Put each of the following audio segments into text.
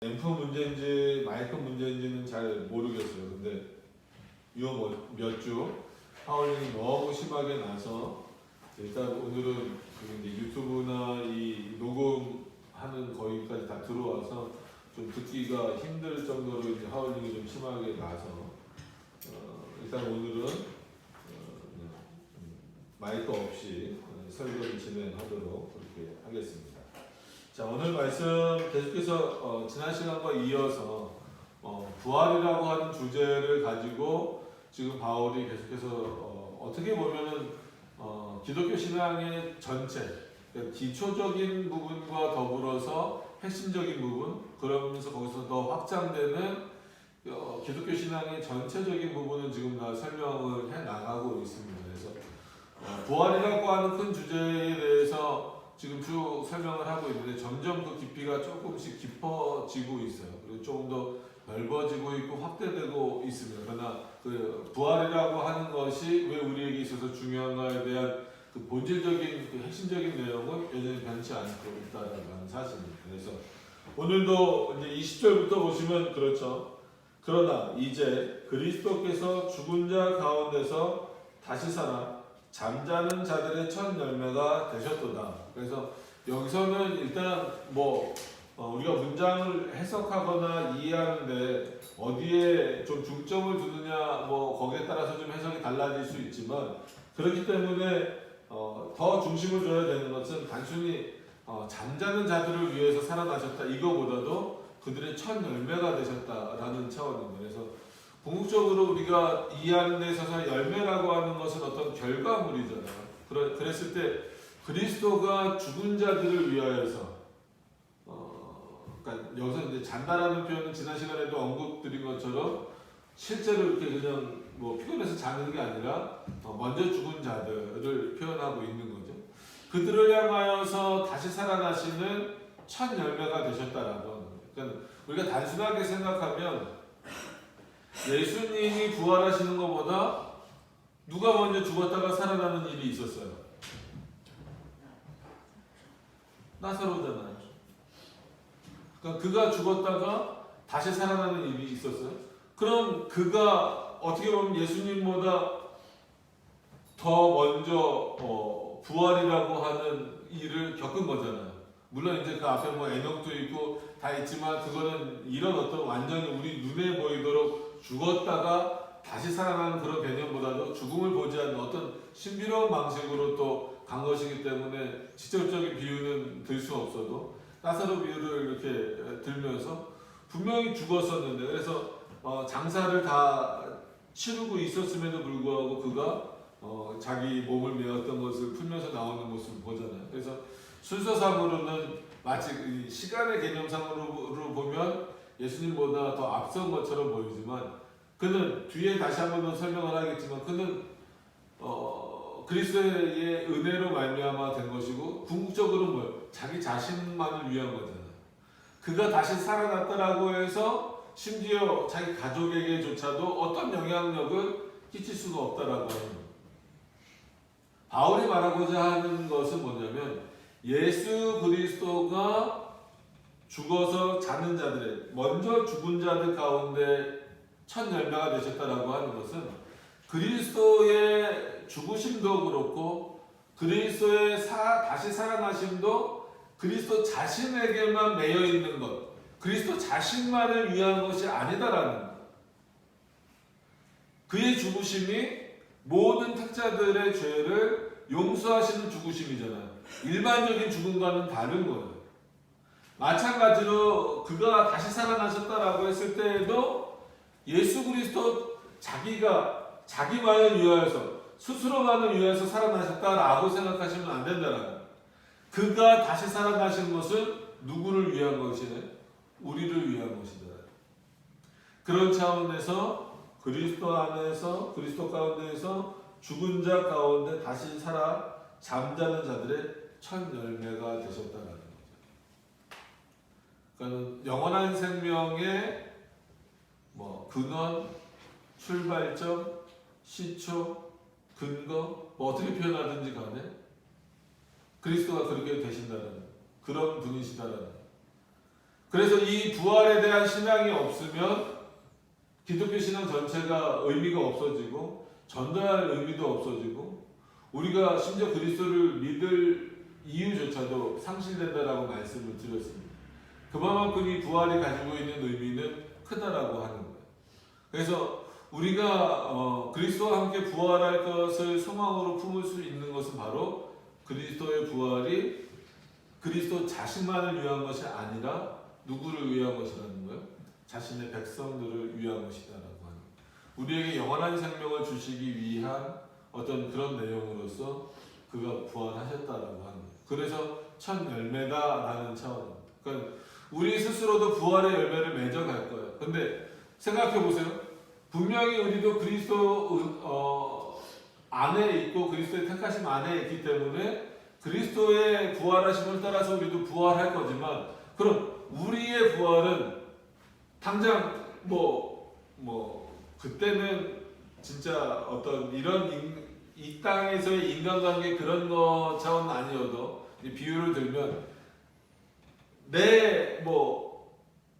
앰프 문제인지 마이크 문제인지는 잘 모르겠어요. 근데 요 몇 주 하울링이 너무 심하게 나서 일단 오늘은 이제 유튜브나 이 녹음하는 거기까지 다 들어와서 좀 듣기가 힘들 정도로 이제 하울링이 좀 심하게 나서 일단 오늘은 마이크 없이 설교를 진행하도록 그렇게 하겠습니다. 자, 오늘 말씀 계속해서 지난 시간과 이어서 부활이라고 하는 주제를 가지고 지금 바울이 계속해서 어떻게 보면은 기독교 신앙의 전체, 그러니까 기초적인 부분과 더불어서 핵심적인 부분, 그러면서 거기서 더 확장되는 기독교 신앙의 전체적인 부분은 지금 다 설명을 해 나가고 있습니다. 그래서 부활이라고 하는 큰 주제에 대해서 지금 쭉 설명을 하고 있는데 점점 그 깊이가 조금씩 깊어지고 있어요. 그리고 조금 더 넓어지고 있고 확대되고 있습니다. 그러나 그 부활이라고 하는 것이 왜 우리에게 있어서 중요한가에 대한 그 본질적인 그 핵심적인 내용은 여전히 변치 않고 있다는 사실입니다. 그래서 오늘도 이제 20절부터 보시면 그렇죠. 그러나 이제 그리스도께서 죽은 자 가운데서 다시 살아 잠자는 자들의 첫 열매가 되셨도다. 그래서 여기서는 일단 우리가 문장을 해석하거나 이해하는데 어디에 좀 중점을 두느냐 거기에 따라서 좀 해석이 달라질 수 있지만 그렇기 때문에 더 중심을 줘야 되는 것은 단순히 잠자는 자들을 위해서 살아나셨다 이거보다도 그들의 첫 열매가 되셨다라는 차원입니다. 그래서 궁극적으로 우리가 이해하는 데 있어서 열매라고 하는 것은 어떤 결과물이잖아요. 그랬을 때 그리스도가 죽은 자들을 위하여서 그러니까 여기서 이제 잔다라는 표현은 지난 시간에도 언급드린 것처럼 실제로 이렇게 그냥 피곤해서 자는 게 아니라 먼저 죽은 자들을 표현하고 있는 거죠. 그들을 향하여서 다시 살아나시는 첫 열매가 되셨다라고 하는 거예요. 그러니까 우리가 단순하게 생각하면 예수님이 부활하시는 것보다 누가 먼저 죽었다가 살아나는 일이 있었어요? 나사로잖아요. 그러니까 그가 죽었다가 다시 살아나는 일이 있었어요. 그럼 그가 어떻게 보면 예수님보다 더 먼저 부활이라고 하는 일을 겪은 거잖아요. 물론 이제 그 앞에 에녹도 있고 다 있지만 그거는 이런 어떤 완전히 우리 눈에 보이도록 죽었다가 다시 살아나는 그런 개념보다도 죽음을 보지 않는 어떤 신비로운 방식으로 또 간 것이기 때문에 직접적인 비유는 들 수 없어도 나사로 비유를 이렇게 들면서 분명히 죽었었는데 그래서 장사를 다 치르고 있었음에도 불구하고 그가 자기 몸을 메었던 것을 풀면서 나오는 모습을 보잖아요. 그래서 순서상으로는 마치 시간의 개념상으로 보면 예수님보다 더 앞선 것처럼 보이지만 그는 뒤에 다시 한 번 더 설명을 하겠지만 그는 그리스도의 은혜로 말미암아 된 것이고 궁극적으로 자기 자신만을 위한 거잖아요. 그가 다시 살아났다라고 해서 심지어 자기 가족에게조차도 어떤 영향력을 끼칠 수가 없다라고 하는 거예요. 바울이 말하고자 하는 것은 뭐냐면 예수 그리스도가 죽어서 자는 자들의 먼저 죽은 자들 가운데 첫 열매가 되셨다라고 하는 것은 그리스도의 죽으심도 그렇고 그리스도의 다시 살아나심도 그리스도 자신에게만 매여 있는 것, 그리스도 자신만을 위한 것이 아니다라는 것. 그의 죽으심이 모든 택자들의 죄를 용서하시는 죽으심이잖아요. 일반적인 죽음과는 다른 거예요. 마찬가지로 그가 다시 살아나셨다라고 했을 때에도 예수 그리스도 자기가 자기만을 위하여서 스스로만을 위하여서 살아나셨다라고 생각하시면 안 된다라는 거예요. 그가 다시 살아나신 것은 누구를 위한 것이네? 우리를 위한 것이다. 그런 차원에서 그리스도 안에서 그리스도 가운데에서 죽은 자 가운데 다시 살아 잠자는 자들의 첫 열매가 되셨다는 거죠. 그러니까 영원한 생명의 근원, 출발점, 시초, 근거 어떻게 표현하든지 간에 그리스도가 그렇게 되신다는 그런 분이시다라는 그래서 이 부활에 대한 신앙이 없으면 기독교 신앙 전체가 의미가 없어지고 전도할 의미도 없어지고 우리가 심지어 그리스도를 믿을 이유조차도 상실된다라고 말씀을 드렸습니다. 그만큼 이 부활이 가지고 있는 의미는 크다라고 하는 거예요. 그래서 우리가 그리스도와 함께 부활할 것을 소망으로 품을 수 있는 것은 바로 그리스도의 부활이 그리스도 자신만을 위한 것이 아니라 누구를 위한 것이라는 거예요? 자신의 백성들을 위한 것이다라고 하는 거예요. 우리에게 영원한 생명을 주시기 위한 어떤 그런 내용으로서 그가 부활하셨다라고 하는 거예요. 그래서 첫 열매다라는 차원입니다. 그러니까 우리 스스로도 부활의 열매를 맺어갈 거예요. 근데 생각해 보세요. 분명히 우리도 그리스도 안에 있고 그리스도의 택하심 안에 있기 때문에 그리스도의 부활하심을 따라서 우리도 부활할 거지만 그럼 우리의 부활은 당장 그때는 진짜 어떤 이런 이 땅에서의 인간관계 그런 거 차원은 아니어도 비유를 들면 내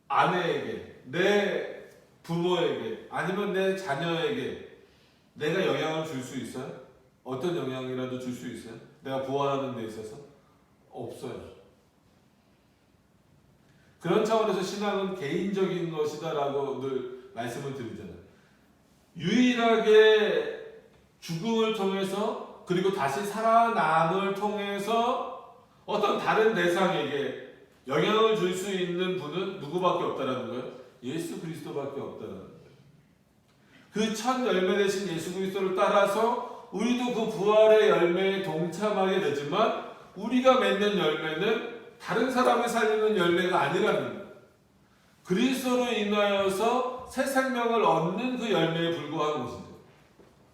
아내에게 내 부모에게 아니면 내 자녀에게 내가 영향을 줄 수 있어요? 어떤 영향이라도 줄 수 있어요? 내가 부활하는 데 있어서? 없어요. 그런 차원에서 신앙은 개인적인 것이다라고 늘 말씀을 드리잖아요. 유일하게 죽음을 통해서 그리고 다시 살아남을 통해서 어떤 다른 대상에게 영향을 줄 수 있는 분은 누구밖에 없다라는 거예요? 예수 그리스도밖에 없다라는 거예요. 그 첫 열매 되신 예수 그리스도를 따라서 우리도 그 부활의 열매에 동참하게 되지만 우리가 맺는 열매는 다른 사람을 살리는 열매가 아니라는 거예요. 그리스도로 인하여서 새 생명을 얻는 그 열매에 불과한 것이죠.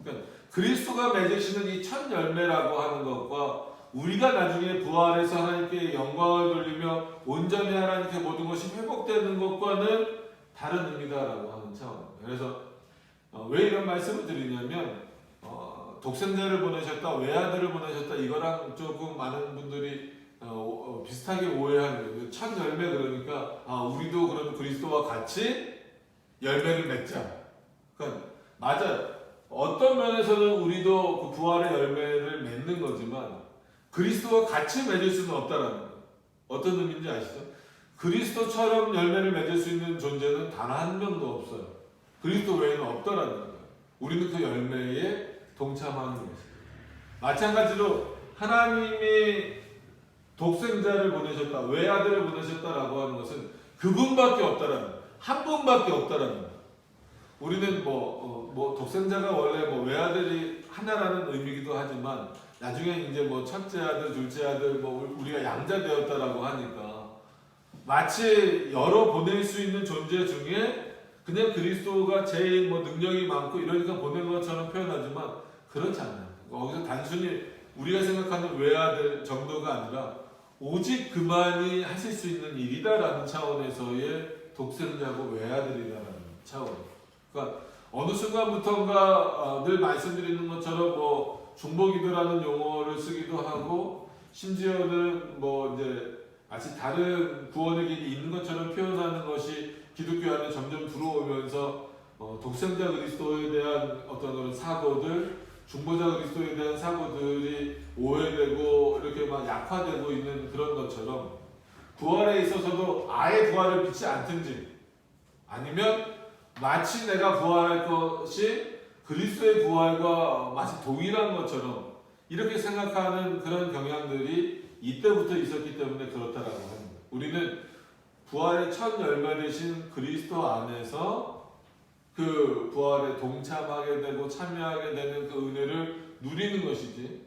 그러니까 그리스도가 맺으시는 이 첫 열매라고 하는 것과 우리가 나중에 부활해서 하나님께 영광을 돌리며 온전히 하나님께 모든 것이 회복되는 것과는 다른 의미다라고 하는 차원입니다. 그래서 왜 이런 말씀을 드리냐면 독생자를 보내셨다, 외아들을 보내셨다 이거랑 조금 많은 분들이 비슷하게 오해하는 거예요. 첫 열매 그러니까 우리도 그럼 그리스도와 같이 열매를 맺자. 그러니까 맞아요. 어떤 면에서는 우리도 그 부활의 열매를 맺는 거지만 그리스도와 같이 맺을 수는 없다라는 거예요. 어떤 의미인지 아시죠? 그리스도처럼 열매를 맺을 수 있는 존재는 단 한 명도 없어요. 그리스도 외에는 없다라는 거예요. 우리는 그 열매에 동참하는 것입니다. 마찬가지로 하나님이 독생자를 보내셨다, 외아들을 보내셨다라고 하는 것은 그분밖에 없다라는 거예요. 한 분밖에 없다라는 거예요. 우리는 독생자가 원래 외아들이 하나라는 의미이기도 하지만 나중에 이제 첫째 아들, 둘째 아들, 우리가 양자 되었다라고 하니까 마치 여러 보낼 수 있는 존재 중에 그냥 그리스도가 제일 능력이 많고 이러니까 보낸 것처럼 표현하지만 그렇지 않아요. 거기서 단순히 우리가 생각하는 외아들 정도가 아니라 오직 그만이 하실 수 있는 일이다라는 차원에서의 독생자고 외아들이라는 차원. 그러니까 어느 순간부터인가 늘 말씀드리는 것처럼 중보기도라는 용어를 쓰기도 하고 심지어는 이제 마치 다른 구원의 길이 있는 것처럼 표현하는 것이 기독교 안에 점점 들어오면서 독생자 그리스도에 대한 어떤 그런 사고들, 중보자 그리스도에 대한 사고들이 오해되고 이렇게 약화되고 있는 그런 것처럼 부활에 있어서도 아예 부활을 믿지 않든지 아니면 마치 내가 부활할 것이 그리스도의 부활과 마치 동일한 것처럼 이렇게 생각하는 그런 경향들이 이때부터 있었기 때문에 그렇다라고 합니다. 우리는 부활의 첫 열매 되신 그리스도 안에서 그 부활에 동참하게 되고 참여하게 되는 그 은혜를 누리는 것이지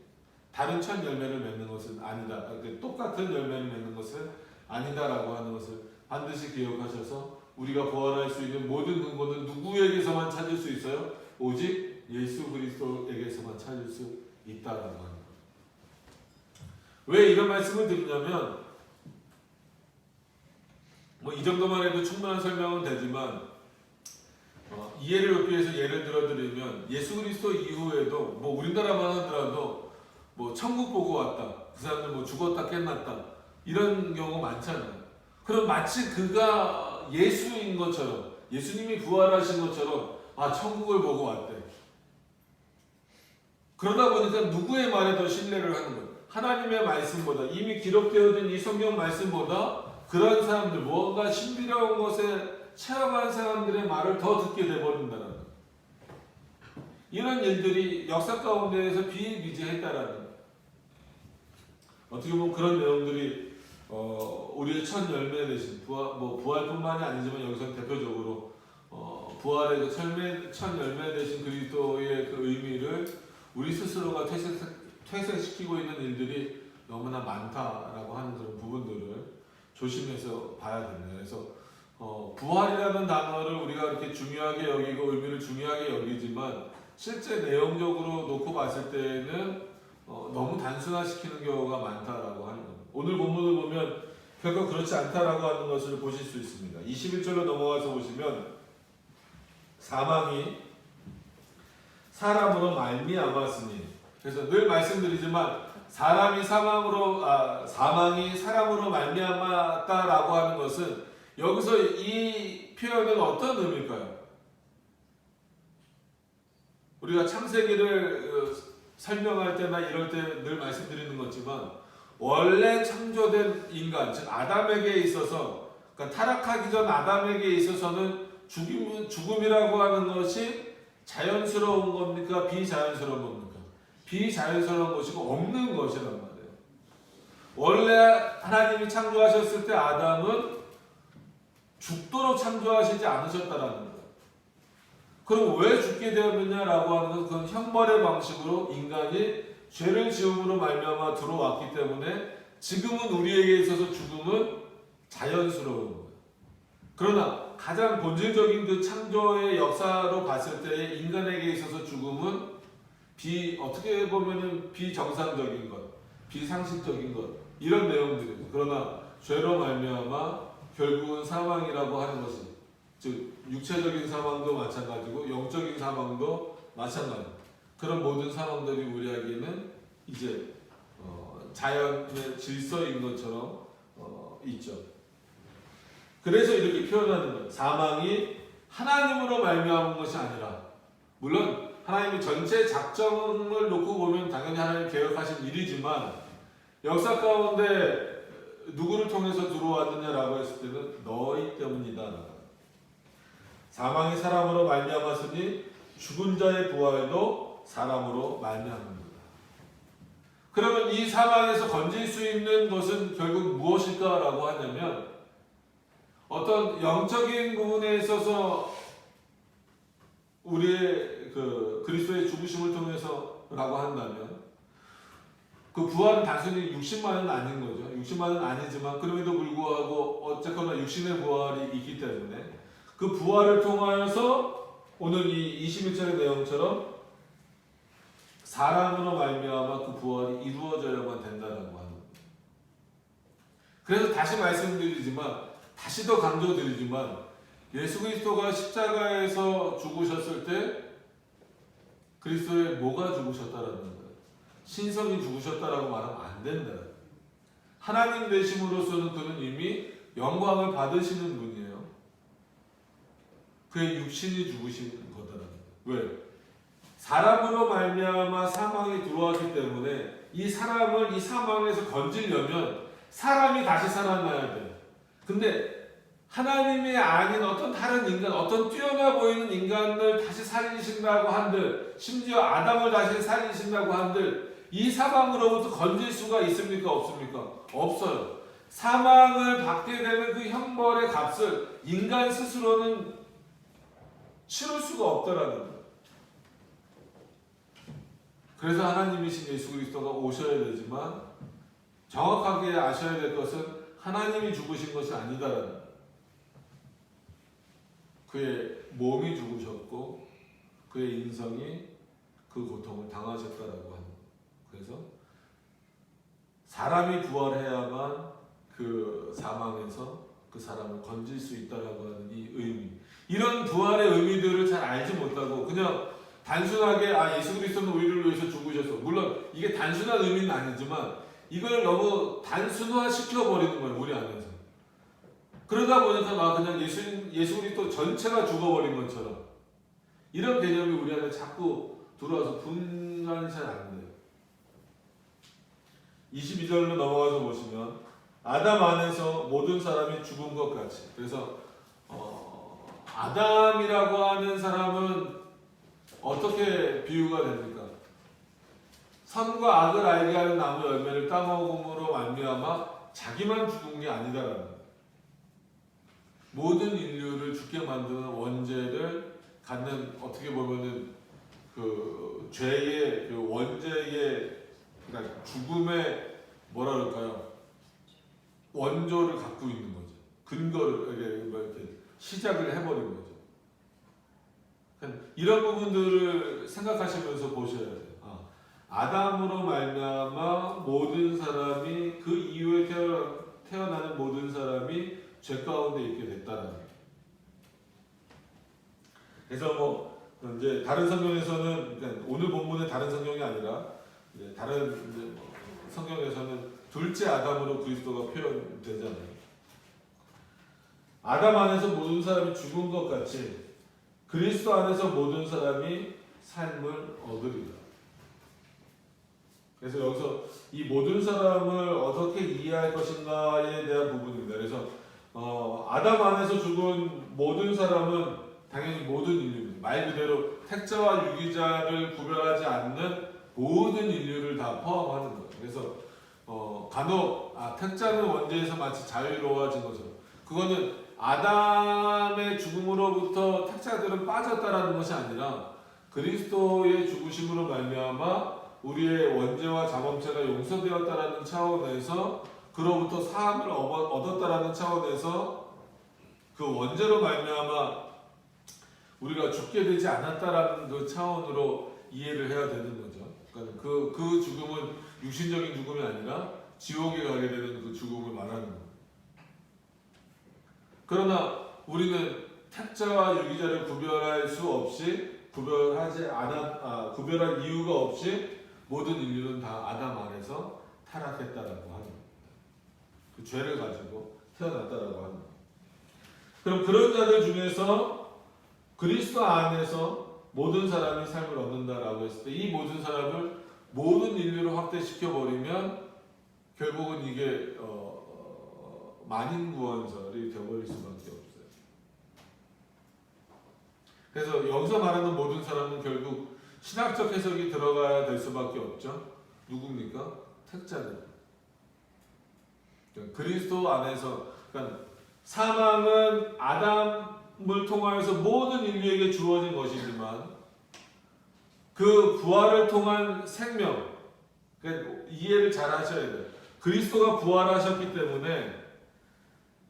다른 첫 열매를 맺는 것은 아니다. 똑같은 열매를 맺는 것은 아니다라고 하는 것을 반드시 기억하셔서 우리가 부활할 수 있는 모든 근거는 누구에게서만 찾을 수 있어요? 오직 예수 그리스도에게서만 찾을 수 있다라고 합니다. 왜 이런 말씀을 드리냐면 이 정도만 해도 충분한 설명은 되지만 이해를 돕기 위해서 예를 들어드리면 예수 그리스도 이후에도 우리나라만 하더라도 천국 보고 왔다, 그 사람들 죽었다 깨났다 이런 경우 많잖아요. 그럼 마치 그가 예수인 것처럼, 예수님이 부활하신 것처럼 천국을 보고 왔대. 그러다 보니까 누구의 말에 더 신뢰를 하는 거예요? 하나님의 말씀보다, 이미 기록되어진 이 성경 말씀보다 그런 사람들, 무언가 신비로운 것에 체험한 사람들의 말을 더 듣게 돼버린다는 거예요. 이런 일들이 역사 가운데에서 비일비재했다라는 거예요. 어떻게 보면 그런 내용들이 우리의 첫 열매 되신 부활뿐만이 아니지만 여기서 대표적으로 부활의 그 첫 열매 되신 그리스도의 그 의미를 우리 스스로가 퇴색시키고 있는 일들이 너무나 많다라고 하는 그런 부분들을 조심해서 봐야 됩니다. 그래서 부활이라는 단어를 우리가 이렇게 중요하게 여기고 의미를 중요하게 여기지만 실제 내용적으로 놓고 봤을 때는 너무 단순화시키는 경우가 많다라고 하는 겁니다. 오늘 본문을 보면 결코 그렇지 않다라고 하는 것을 보실 수 있습니다. 21절로 넘어가서 보시면 사망이 사람으로 말미암았으니, 그래서 늘 말씀드리지만 사망이 사람으로 말미암았다라고 하는 것은 여기서 이 표현은 어떤 의미일까요? 우리가 창세기를 설명할 때나 이럴 때 늘 말씀드리는 거지만 원래 창조된 인간, 즉 아담에게 있어서, 그러니까 타락하기 전 아담에게 있어서는 죽음이라고 하는 것이 자연스러운 겁니까? 비자연스러운 겁니까? 비자연스러운 것이고 없는 것이란 말이에요. 원래 하나님이 창조하셨을 때 아담은 죽도록 창조하시지 않으셨다라는 거예요. 그럼 왜 죽게 되었느냐라고 하는 것은 그건 형벌의 방식으로 인간이 죄를 지음으로 말미암아 들어왔기 때문에 지금은 우리에게 있어서 죽음은 자연스러운 거예요. 그러나 가장 본질적인 그 창조의 역사로 봤을 때 인간에게 있어서 죽음은 어떻게 보면은 비정상적인 것, 비상식적인 것, 이런 내용들이에요. 그러나 죄로 말미암아 결국은 사망이라고 하는 것이, 즉 육체적인 사망도 마찬가지고 영적인 사망도 마찬가지. 그런 모든 사망들이 우리에게는 이제 자연의 질서인 것처럼 있죠. 그래서 이렇게 표현하는 거예요. 사망이 하나님으로 말미암은 것이 아니라, 물론 하나님이 전체 작정을 놓고 보면 당연히 하나님 계획하신 일이지만 역사 가운데 누구를 통해서 들어왔느냐라고 했을 때는 너희 때문이다. 사망이 사람으로 말미암았으니 죽은 자의 부활도 사람으로 말미암는다. 그러면 이 사망에서 건질 수 있는 것은 결국 무엇일까라고 하냐면, 어떤 영적인 부분에 있어서 우리의 그 그리스도의 죽으심을 통해서라고 한다면 그 부활은 단순히 육신만은 아닌 거죠. 육신만은 아니지만 그럼에도 불구하고 어쨌거나 육신의 부활이 있기 때문에 그 부활을 통하여서 오늘 이 21절의 내용처럼 사람으로 말미암아 그 부활이 이루어져야만 된다라고 하는 겁니다. 그래서 다시 말씀드리지만, 다시 더 강조드리지만, 예수 그리스도가 십자가에서 죽으셨을 때 그리스도의 뭐가 죽으셨다라는 거예요? 신성이 죽으셨다라고 말하면 안 된다. 하나님 되심으로서는 그는 이미 영광을 받으시는 분이에요. 그의 육신이 죽으신 거다라는 거예요. 왜? 사람으로 말미암아 사망이 들어왔기 때문에 이 사람을 이 사망에서 건지려면 사람이 다시 살아나야 돼요. 근데 하나님이 아닌 어떤 다른 인간, 어떤 뛰어나 보이는 인간을 다시 살리신다고 한들, 심지어 아담을 다시 살리신다고 한들 이 사망으로부터 건질 수가 있습니까? 없습니까? 없어요. 사망을 받게 되는 그 형벌의 값을 인간 스스로는 치를 수가 없더라는 거예요. 그래서 하나님이신 예수 그리스도가 오셔야 되지만 정확하게 아셔야 될 것은 하나님이 죽으신 것이 아니다라는 거예요. 그의 몸이 죽으셨고 그의 인성이 그 고통을 당하셨다라고 하는 거예요. 그래서 사람이 부활해야만 그 사망에서 그 사람을 건질 수 있다라고 하는 이 의미, 이런 부활의 의미들을 잘 알지 못하고 그냥 단순하게 예수 그리스도는 우리를 위해서 죽으셨어. 물론 이게 단순한 의미는 아니지만 이걸 너무 단순화시켜 버리는 거예요. 우리 안에서 그러다 보니까 막 그냥 예수 그리스도 전체가 죽어버린 것처럼 이런 개념이 우리 안에 자꾸 들어와서 분간이 잘 안 돼요. 22절로 넘어가서 보시면 아담 안에서 모든 사람이 죽은 것 같이. 그래서 아담이라고 하는 사람은 어떻게 비유가 됩니까? 선과 악을 알게 하는 나무 열매를 따먹음으로 말미암아 자기만 죽은 게 아니다라는 거예요. 모든 인류를 죽게 만드는 원죄를 갖는, 어떻게 보면은 그 죄의 그 원죄의, 그러니까 죽음의 뭐라 그럴까요? 원조를 갖고 있는 거죠. 근거를 이렇게 시작을 해버린 거죠. 이런 부분들을 생각하시면서 보셔야 돼요. 아담으로 말미암아 모든 사람이, 그 이후에 태어나는 모든 사람이 죄 가운데 있게 됐다는 거예요. 그래서 뭐 이제 다른 성경에서는, 그러니까 오늘 본문의 다른 성경이 아니라 이제 다른 이제 성경에서는 둘째 아담으로 그리스도가 표현되잖아요. 아담 안에서 모든 사람이 죽은 것 같이 그리스도 안에서 모든 사람이 삶을 얻으리라. 그래서 여기서 이 모든 사람을 어떻게 이해할 것인가에 대한 부분입니다. 그래서 아담 안에서 죽은 모든 사람은 당연히 모든 인류입니다. 말 그대로 택자와 유기자를 구별하지 않는 모든 인류를 다 포함하는 거예요. 그래서 간혹 택자는 원죄에서 마치 자유로워진 것처럼, 그거는 아담의 죽음으로부터 택자들은 빠졌다라는 것이 아니라 그리스도의 죽으심으로 말미암아 우리의 원죄와 자범죄가 용서되었다라는 차원에서, 그로부터 사함을 얻었다라는 차원에서 그 원죄로 말미암아 우리가 죽게 되지 않았다라는 그 차원으로 이해를 해야 되는 거죠. 그러니까 그 죽음은 육신적인 죽음이 아니라 지옥에 가게 되는 그 죽음을 말하는 거예요. 그러나 우리는 택자와 유기자를 구별할 수 없이, 구별할 이유가 없이 모든 인류는 다 아담 안에서 타락했다라고 하는 거예요. 그 죄를 가지고 태어났다라고 하는 거예요. 그럼 그런 자들 중에서 그리스도 안에서 모든 사람이 삶을 얻는다라고 했을 때, 이 모든 사람을 모든 인류로 확대시켜 버리면 결국은 이게 만인구원설이 되어버릴 수밖에 없어요. 그래서 여기서 말하는 모든 사람은 결국 신학적 해석이 들어가야 될 수밖에 없죠. 누굽니까? 택자들. 그리스도 안에서, 그러니까 사망은 아담을 통하여서 모든 인류에게 주어진 것이지만 그 부활을 통한 생명, 그러니까 이해를 잘 하셔야 돼요. 그리스도가 부활하셨기 때문에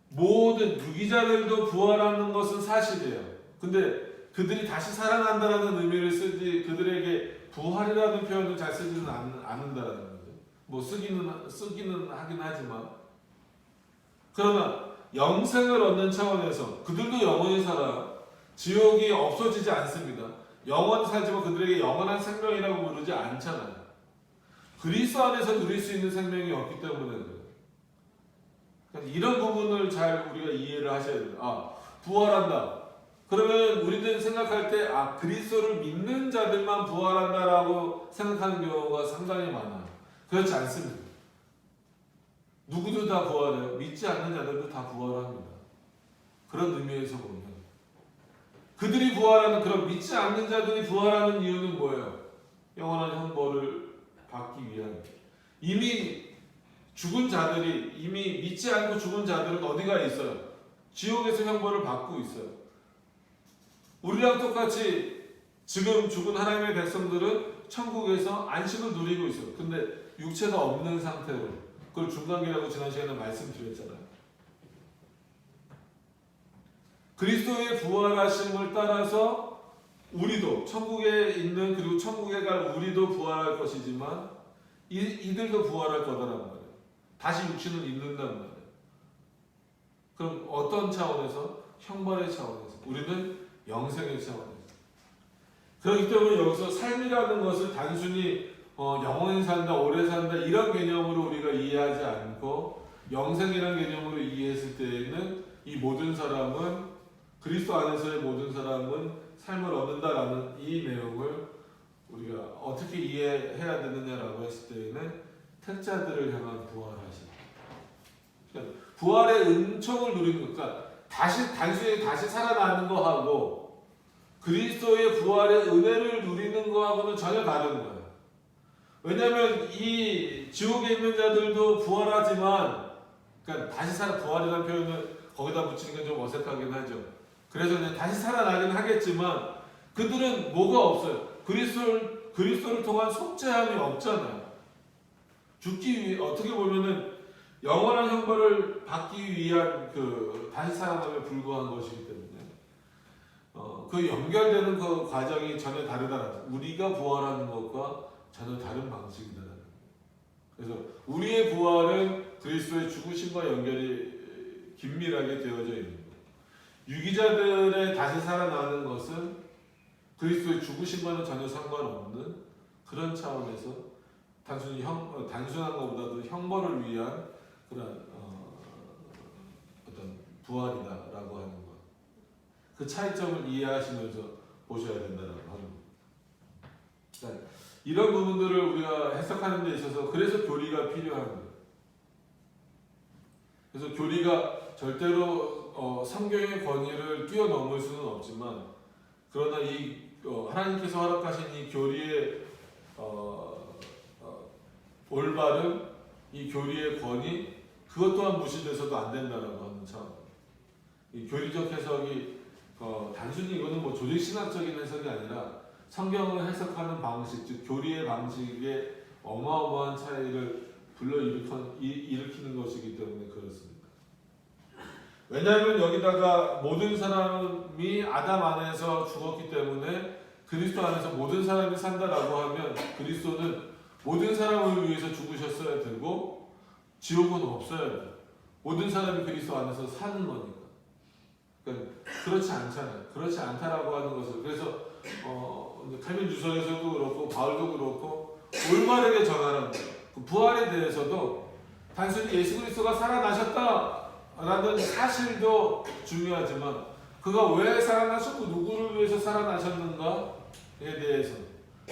모든 유기자들도 부활하는 것은 사실이에요. 근데 그들이 다시 살아난다는 의미를 쓰지, 그들에게 부활이라는 표현을 잘 쓰지는 않는다는 거죠. 뭐 쓰기는 하긴 하지만, 그러나 영생을 얻는 차원에서 그들도 영원히 살아요. 지옥이 없어지지 않습니다. 영원히 살지만 그들에게 영원한 생명이라고 부르지 않잖아요. 그리스도 안에서 누릴 수 있는 생명이 없기 때문에 그래요. 그러니까 이런 부분을 잘 우리가 이해를 하셔야 돼요. 부활한다. 그러면 우리는 생각할 때 그리스도를 믿는 자들만 부활한다라고 생각하는 경우가 상당히 많아요. 그렇지 않습니다. 누구도 다 부활해요. 믿지 않는 자들도 다 부활합니다. 그런 의미에서 보면 그들이 부활하는, 그런 믿지 않는 자들이 부활하는 이유는 뭐예요? 영원한 형벌을 받기 위한. 이미 죽은 자들이, 이미 믿지 않고 죽은 자들은 어디가 있어요? 지옥에서 형벌을 받고 있어요. 우리랑 똑같이 지금 죽은 하나님의 백성들은 천국에서 안식을 누리고 있어요. 근데 육체가 없는 상태로, 그걸 중간기라고 지난 시간에 말씀드렸잖아요. 그리스도의 부활하심을 따라서 우리도 천국에 있는, 그리고 천국에 갈 우리도 부활할 것이지만 이들도 부활할 거다라는 말이에요. 다시 육신을 입는단 말이에요. 그럼 어떤 차원에서? 형벌의 차원에서. 우리는 영생의 차원에서. 그렇기 때문에 여기서 삶이라는 것을 단순히 영원히 산다, 오래 산다 이런 개념으로 우리가 이해하지 않고 영생이라는 개념으로 이해했을 때에는 이 모든 사람은 그리스도 안에서의 모든 사람은 삶을 얻는다라는 이 내용을 우리가 어떻게 이해해야 되느냐라고 했을 때에는 택자들을 향한 부활하심. 그러니까 부활의 은총을 누리는 것, 그러니까 단순히 다시 살아나는 거하고 그리스도의 부활의 은혜를 누리는 거하고는 전혀 다른 거예요. 왜냐하면 이 지옥에 있는 자들도 부활하지만, 그러니까 다시 부활이라는 표현을 거기다 붙이는 건 좀 어색하긴 하죠. 그래서 그냥 다시 살아나긴 하겠지만 그들은 뭐가 없어요. 그리스도를 통한 속죄함이 없잖아요. 어떻게 보면은 영원한 형벌을 받기 위한 다시 살아남에 불과한 것이기 때문에 그 연결되는 그 과정이 전혀 다르다는, 우리가 부활하는 것과 전혀 다른 방식이다라는 거예요. 그래서 우리의 부활은 그리스도의 죽으심과 연결이 긴밀하게 되어져 있는 거예요. 유기자들의 다시 살아나는 것은 그리스도의 죽으심과는 전혀 상관없는 그런 차원에서 단순한 것보다도 형벌을 위한 그런 어떤 부활이다라고 하는 것. 그 차이점을 이해하시면서 보셔야 된다라고 하는 것. 그러니까 이런 부분들을 우리가 해석하는 데 있어서 그래서 교리가 필요한 거예요. 그래서 교리가 절대로 성경의 권위를 뛰어넘을 수는 없지만, 그러나 하나님께서 허락하신 이 교리의 올바른 이 교리의 권위, 그것 또한 무시돼서도 안 된다라고 하는 차원. 이 교리적 해석이 단순히 이거는 뭐 조직신학적인 해석이 아니라 성경을 해석하는 방식, 즉 교리의 방식에 어마어마한 차이를 일으키는 것이기 때문에 그렇습니다. 왜냐하면 여기다가 모든 사람이 아담 안에서 죽었기 때문에 그리스도 안에서 모든 사람이 산다라고 하면 그리스도는 모든 사람을 위해서 죽으셨어야 되고 지옥은 없어야 돼요. 모든 사람이 그리스도 안에서 사는 거니까. 그러니까 그렇지 않잖아요. 그렇지 않다라고 하는 것을, 그래서 칼빈 주석에서도 그렇고 바울도 그렇고 올바르게 전하는 거예요. 그 부활에 대해서도 단순히 예수 그리스도가 살아나셨다라는 사실도 중요하지만 그가 왜 살아나셨고 누구를 위해서 살아나셨는가에 대해서,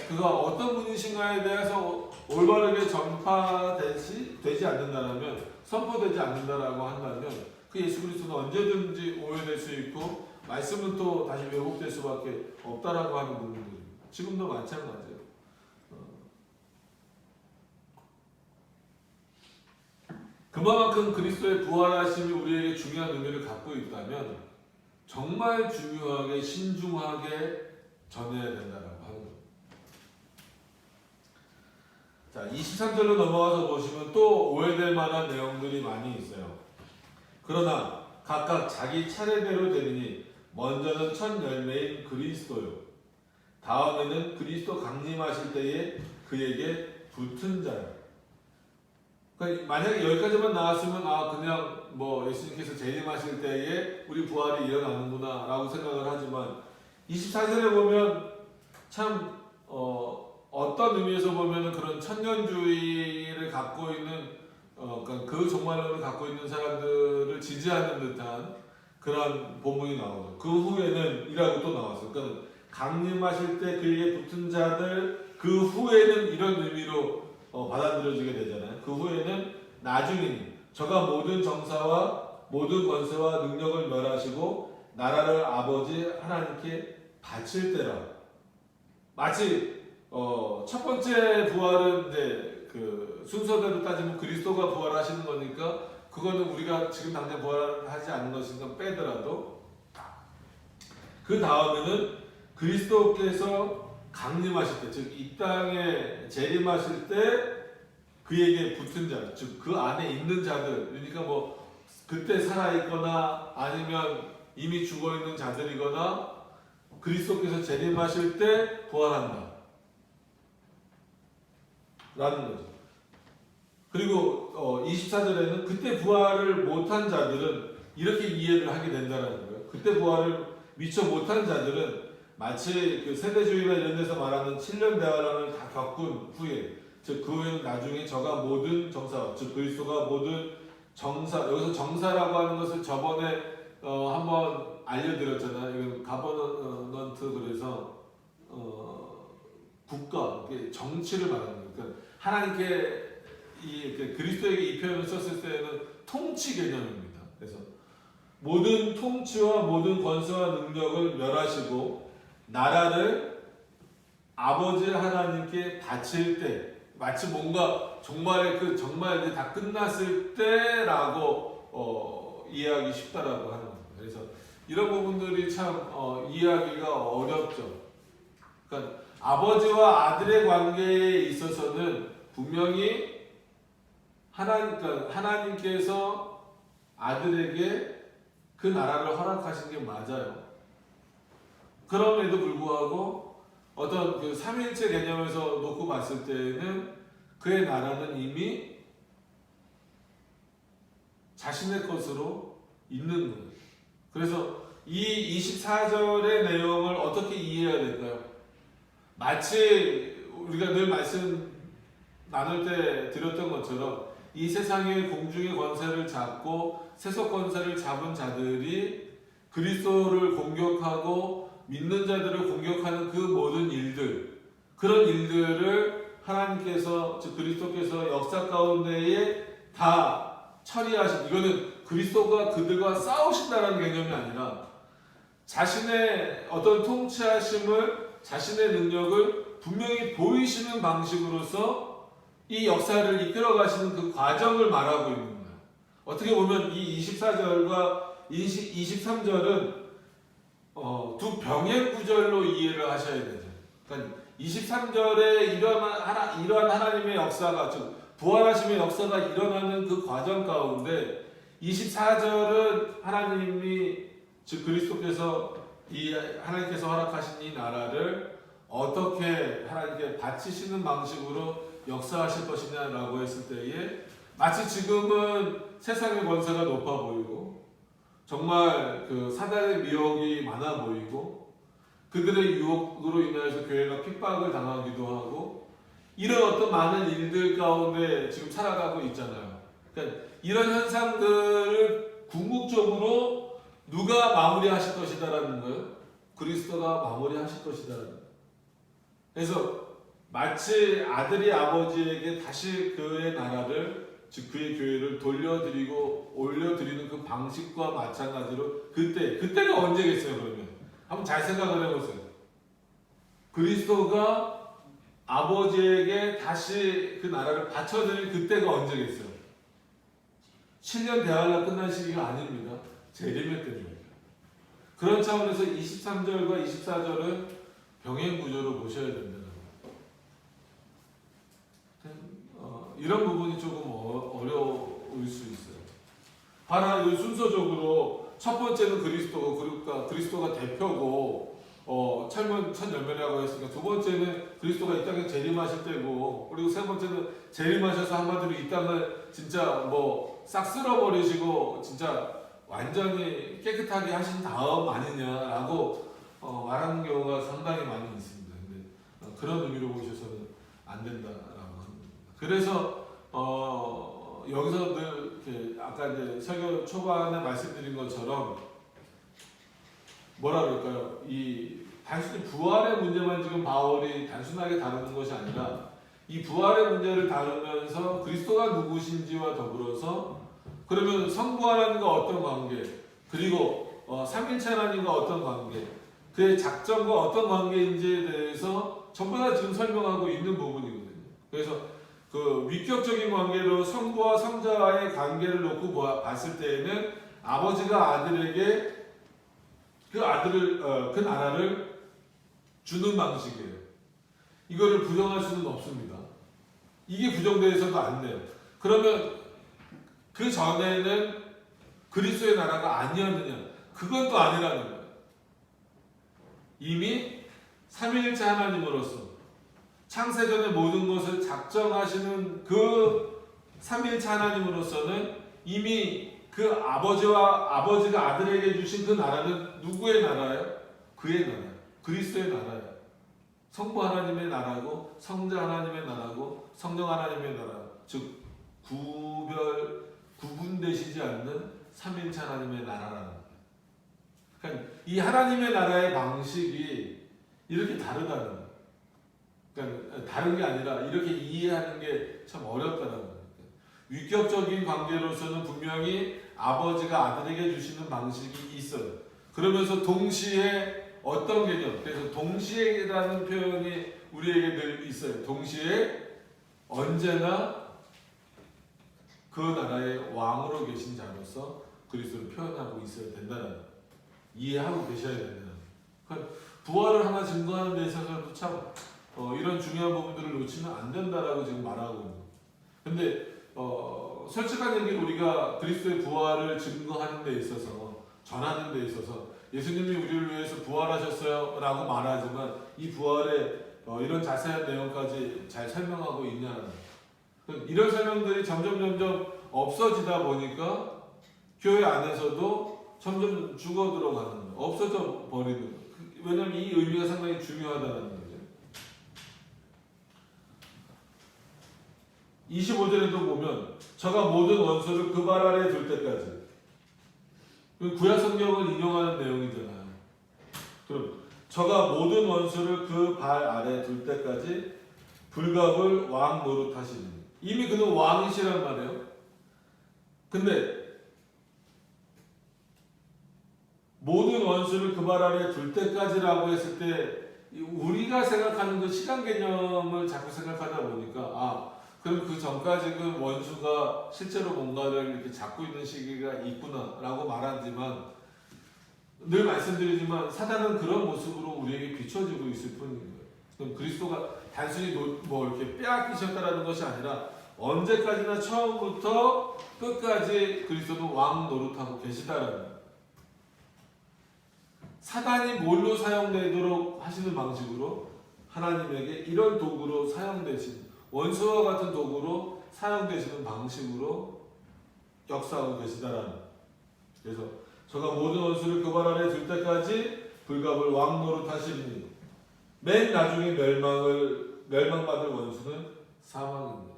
그가 어떤 분이신가에 대해서 올바르게 전파되지 않는다면, 선포되지 않는다라고 한다면 그 예수 그리스도는 언제든지 오해될 수 있고 말씀은 또 다시 왜곡될 수밖에 없다라고 하는 부분들입니다. 지금도 마찬가지예요. 그만큼 그리스도의 부활하심이 우리에게 중요한 의미를 갖고 있다면 정말 중요하게 신중하게 전해야 된다라고 하는 겁니다. 자, 23절로 넘어가서 보시면 또 오해될 만한 내용들이 많이 있어요. 그러나 각각 자기 차례대로 되리니 먼저는 첫 열매인 그리스도요, 다음에는 그리스도 강림하실 때에 그에게 붙은 자요. 그러니까 만약에 여기까지만 나왔으면 그냥 뭐 예수님께서 재림하실 때에 우리 부활이 일어나는구나 라고 생각을 하지만 24절에 보면 참 어떤 의미에서 보면 그런 천년주의를 갖고 있는 그러니까 그 종말론을 갖고 있는 사람들을 지지하는 듯한 그런 본문이 나오죠. 그 후에는 이라고 또 나왔어요. 그러니까 강림하실 때 그에게 붙은 자들, 그 후에는 이런 의미로 받아들여지게 되잖아요. 그 후에는 나중이니 저가 모든 정사와 모든 권세와 능력을 멸하시고 나라를 아버지 하나님께 바칠 때라. 마치 첫 번째 부활은 그 순서대로 따지면 그리스도가 부활하시는 거니까 그거는 우리가 지금 당장 부활하지 않는 것이니까 빼더라도, 그 다음에는 그리스도께서 강림하실 때, 즉 이 땅에 재림하실 때 그에게 붙은 자, 즉 그 안에 있는 자들, 그러니까 뭐 그때 살아있거나 아니면 이미 죽어있는 자들이거나 그리스도께서 재림하실 때 부활한다 라는 거죠. 그리고 24절에는 그때 부활을 못한 자들은 이렇게 이해를 하게 된다는 거예요. 그때 부활을 미처 못한 자들은 마치 그 세대주의나 이런 데서 말하는 7년 대환란을 다 겪은 후에, 즉 그 후에는 나중에 저가 모든 정사, 즉 그리스도가 모든 정사, 여기서 정사라고 하는 것을 저번에 한번 알려드렸잖아요. 이건 가버넌트 그래서 국가, 정치를 말하는 거예요. 그러니까 하나님께 그리스도에게 이 표현을 썼을 때는 통치 개념입니다. 그래서 모든 통치와 모든 권세와 능력을 멸하시고 나라를 아버지 하나님께 바칠 때, 마치 뭔가 정말 정말 다 끝났을 때라고 이해하기 쉽다라고 하는 겁니다. 그래서 이런 부분들이 참 이해하기가 어렵죠. 그러니까 아버지와 아들의 관계에 있어서는 분명히 그러니까 하나님께서 아들에게 그 나라를 허락하신 게 맞아요. 그럼에도 불구하고 어떤 그 삼위일체 개념에서 놓고 봤을 때는 그의 나라는 이미 자신의 것으로 있는 거예요. 그래서 이 24절의 내용을 어떻게 이해해야 될까요? 마치 우리가 늘 말씀 나눌 때 드렸던 것처럼 이 세상의 공중의 권세를 잡고 세속 권세를 잡은 자들이 그리스도를 공격하고 믿는 자들을 공격하는 그 모든 일들, 그런 일들을 하나님께서 즉 그리스도께서 역사 가운데에 다 처리하신, 이거는 그리스도가 그들과 싸우신다는 개념이 아니라 자신의 어떤 통치하심을, 자신의 능력을 분명히 보이시는 방식으로서 이 역사를 이끌어 가시는 그 과정을 말하고 있는 거예요. 어떻게 보면 이 24절과 23절은 두 병행 구절로 이해를 하셔야 되죠. 그러니까 23절에 이러한 하나님의 역사가, 즉 부활하심의 역사가 일어나는 그 과정 가운데 24절은 하나님이, 즉 그리스도께서 하나님께서 허락하신 이 나라를 어떻게 하나님께 바치시는 방식으로 역사하실 것이냐라고 했을 때에 마치 지금은 세상의 권세가 높아 보이고 정말 그 사단의 미혹이 많아 보이고 그들의 유혹으로 인하여서 교회가 핍박을 당하기도 하고 이런 어떤 많은 일들 가운데 지금 살아가고 있잖아요. 그러니까 이런 현상들을 궁극적으로 누가 마무리하실 것이다라는 거예요. 그리스도가 마무리하실 것이다라는 거예요. 그래서 마치 아들이 아버지에게 다시 그의 나라를, 즉 그의 교회를 돌려드리고 올려드리는 그 방식과 마찬가지로 그때가 언제겠어요? 그러면 한번 잘 생각을 해보세요. 그리스도가 아버지에게 다시 그 나라를 바쳐드릴 그때가 언제겠어요? 7년 대환란 끝난 시기가 아닙니다. 재림의 때입니다. 그런 차원에서 23절과 24절은 병행 구조로 보셔야 된다는 거예요. 이런 부분이 조금 어려울 수 있어요. 하나, 순서적으로 첫 번째는 그리스도고, 그러니까 그리스도가 대표고, 첫 열매라고 했으니까 두 번째는 그리스도가 이 땅에 재림하실 때고, 그리고 세 번째는 재림하셔서 한마디로 이 땅을 진짜 싹 쓸어버리시고 진짜 완전히 깨끗하게 하신 다음 아니냐라고 말하는 경우가 상당히 많이 있습니다. 근데 그런 의미로 보셔서는 안 된다라고 합니다. 그래서 여기서 늘 이렇게 아까 이제 설교 초반에 말씀드린 것처럼 뭐라 그럴까요? 이 단순히 부활의 문제만 지금 바울이 단순하게 다루는 것이 아니라 이 부활의 문제를 다루면서 그리스도가 누구신지와 더불어서 그러면 성부 하나님과 어떤 관계, 그리고 삼일체 하나님과 어떤 관계, 그의 작전과 어떤 관계인지에 대해서 전부 다 지금 설명하고 있는 부분이거든요. 그래서 그 위격적인 관계로 성부와 성자와의 관계를 놓고 봤을 때에는 아버지가 아들에게 그 나라를 주는 방식이에요. 이거를 부정할 수는 없습니다. 이게 부정돼서도 안 돼요. 그러면 그 전에는 그리스도의 나라가 아니었느냐? 그건 또 아니라는 거예요. 이미 삼위일체 하나님으로서 창세전의 모든 것을 작정하시는 그 삼위일체 하나님으로서는 이미 그 아버지가 아들에게 주신 그 나라는 누구의 나라예요? 그의 나라예요. 그리스도의 나라예요. 성부 하나님의 나라고 성자 하나님의 나라고 성령 하나님의 나라, 즉 구분되시지 않는 삼위일체 하나님의 나라라는 거예요. 그러니까 이 하나님의 나라의 방식이 이렇게 다르다는 거예요. 그러니까 다른 게 아니라 이렇게 이해하는 게 참 어렵다는 거예요. 위격적인 관계로서는 분명히 아버지가 아들에게 주시는 방식이 있어요. 그러면서 동시에 어떤 개념, 그래서 동시에라는 표현이 우리에게 늘 있어요. 동시에 언제나 그 나라의 왕으로 계신 자로서 그리스도를 표현하고 있어야 된다는 거예요. 이해하고 계셔야 된다는 거예요. 부활을 하나 증거하는 데 있어서도 참 이런 중요한 부분들을 놓치면 안 된다라고 지금 말하고 있는 거예요. 근데 솔직한 얘기로 우리가 그리스도의 부활을 증거하는 데 있어서 전하는 데 있어서 예수님이 우리를 위해서 부활하셨어요 라고 말하지만 이 부활의 이런 자세한 내용까지 잘 설명하고 있냐는 거예요. 이런 설명들이 점점 없어지다 보니까 교회 안에서도 점점 죽어들어가는 거예요. 없어져 버리는 거예요. 왜냐하면 이 의미가 상당히 중요하다는 거죠. 25절에도 보면 저가 모든 원수를 그 발 아래 둘 때까지. 구약 성경을 인용하는 내용이잖아요. 그럼 저가 모든 원수를 그 발 아래 둘 때까지 불갑을 왕 노릇하시니. 이미 그는 왕이시란 말이에요. 근데 모든 원수를 그 발 아래 둘 때까지라고 했을 때 우리가 생각하는 그 시간 개념을 자꾸 생각하다 보니까 그럼 그 전까지 그 원수가 실제로 뭔가를 이렇게 잡고 있는 시기가 있구나라고 말하지만 늘 말씀드리지만 사단은 그런 모습으로 우리에게 비춰지고 있을 뿐인 거예요. 그럼 그리스도가 단순히 뭐 이렇게 빼앗기셨다라는 것이 아니라 언제까지나 처음부터 끝까지 그리스도는 왕 노릇하고 계시다라는 거예요. 사단이 뭘로 사용되도록 하시는 방식으로 하나님에게 이런 도구로 사용되신 원수와 같은 도구로 사용되시는 방식으로 역사하고 계시다라는 거예요. 그래서 저가 모든 원수를 그 발 아래 둘 때까지 불갑을 왕 노릇하시리니 맨 나중에 멸망받을 원수는 사망입니다.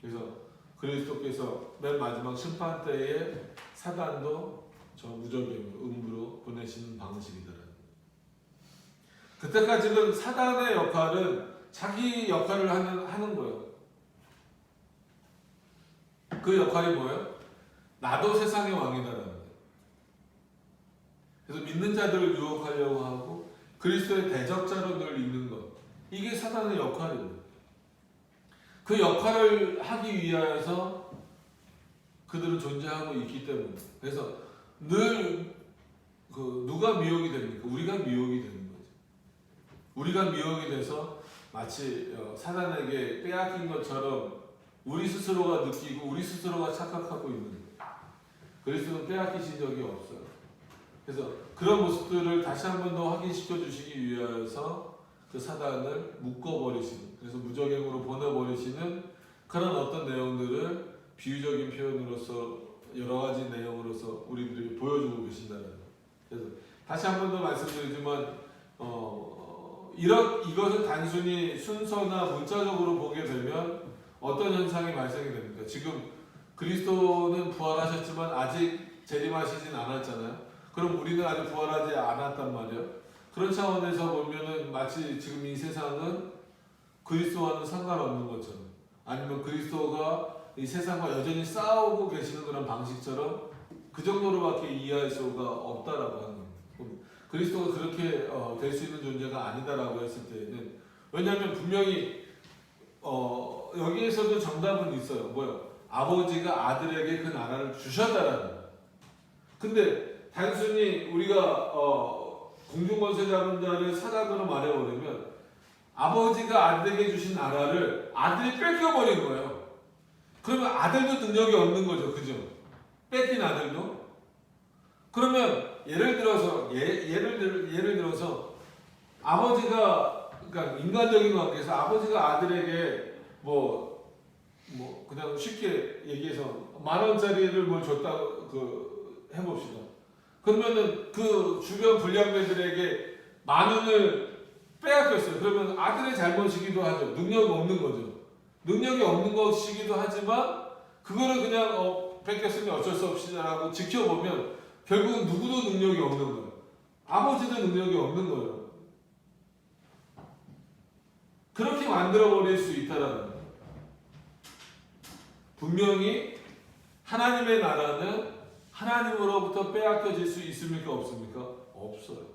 그래서 그리스도께서 맨 마지막 심판 때에 사단도 저 무적행으로 음부로 보내시는 방식이더라고요. 그때까지는 사단의 역할은 자기 역할을 하는 거예요. 그 역할이 뭐예요? 나도 세상의 왕이다라는 거예요. 그래서 믿는 자들을 유혹하려고 하고 그리스도의 대적자로 늘 있는 것. 이게 사단의 역할이에요. 그 역할을 하기 위하여서 그들은 존재하고 있기 때문에. 그래서 늘 누가 미혹이 됩니까? 우리가 미혹이 되는 거죠. 우리가 미혹이 돼서 마치 사단에게 빼앗긴 것처럼 우리 스스로가 느끼고 우리 스스로가 착각하고 있는 거예요. 그리스도는 빼앗기신 적이 없어요. 그래서 그런 모습들을 다시 한 번 더 확인시켜 주시기 위해서 그 사단을 묶어버리시는, 그래서 무적행으로 보내버리시는 그런 어떤 내용들을 비유적인 표현으로서 여러 가지 내용으로서 우리들에게 보여주고 계신다는 거예요. 그래서 다시 한 번 더 말씀드리지만 이것을 단순히 순서나 문자적으로 보게 되면 어떤 현상이 발생이 됩니까? 지금 그리스도는 부활하셨지만 아직 재림하시진 않았잖아요. 그럼 우리는 아직 부활하지 않았단 말이에요. 그런 차원에서 보면은 마치 지금 이 세상은 그리스도와는 상관없는 것처럼, 아니면 그리스도가 이 세상과 여전히 싸우고 계시는 그런 방식처럼 그 정도로밖에 이해할 수가 없다라고 하는 거예요. 그리스도가 그렇게 될 수 있는 존재가 아니다라고 했을 때는, 왜냐하면 분명히 여기에서도 정답은 있어요. 뭐요? 아버지가 아들에게 그 나라를 주셨다라는 거예요. 근데 단순히 우리가 공중권세 잡은 자를 사단으로 말해버리면 아버지가 아들에게 주신 나라를 아들이 뺏겨버린 거예요. 그러면 아들도 능력이 없는 거죠. 그죠? 뺏긴 아들도. 그러면 예를 들어서 아버지가, 그러니까 인간적인 관계에서 아버지가 아들에게 그냥 쉽게 얘기해서 10,000원짜리를 뭘 줬다고 해봅시다. 그러면은 그 주변 불량배들에게 10,000원을 빼앗겼어요. 그러면 아들의 잘못이기도 하죠. 능력이 없는 거죠. 능력이 없는 것이기도 하지만 그거를 그냥 뺏겼으니 어쩔 수 없이라고 지켜보면 결국은 누구도 능력이 없는 거예요. 아버지도 능력이 없는 거예요. 그렇게 만들어버릴 수 있다라는 거예요. 분명히 하나님의 나라는 하나님으로부터 빼앗겨질 수 있습니까? 없습니까? 없어요.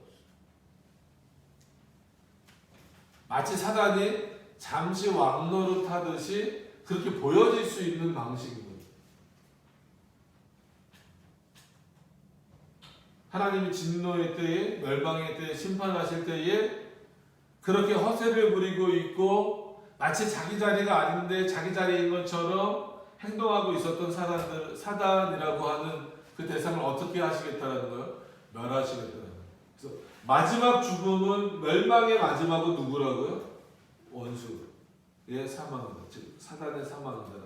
마치 사단이 잠시 왕노릇 하듯이 그렇게 보여질 수 있는 방식입니다. 하나님이 진노의 때에, 멸망의 때에, 심판하실 때에 그렇게 허세를 부리고 있고 마치 자기 자리가 아닌데 자기 자리인 것처럼 행동하고 있었던 사단이라고 하는 그 대상을 어떻게 하시겠다는 거예요? 멸하시겠다는 거예요. 그래서 마지막 죽음은, 멸망의 마지막은 누구라고요? 원수의 사망이다. 즉 사단의 사망이다.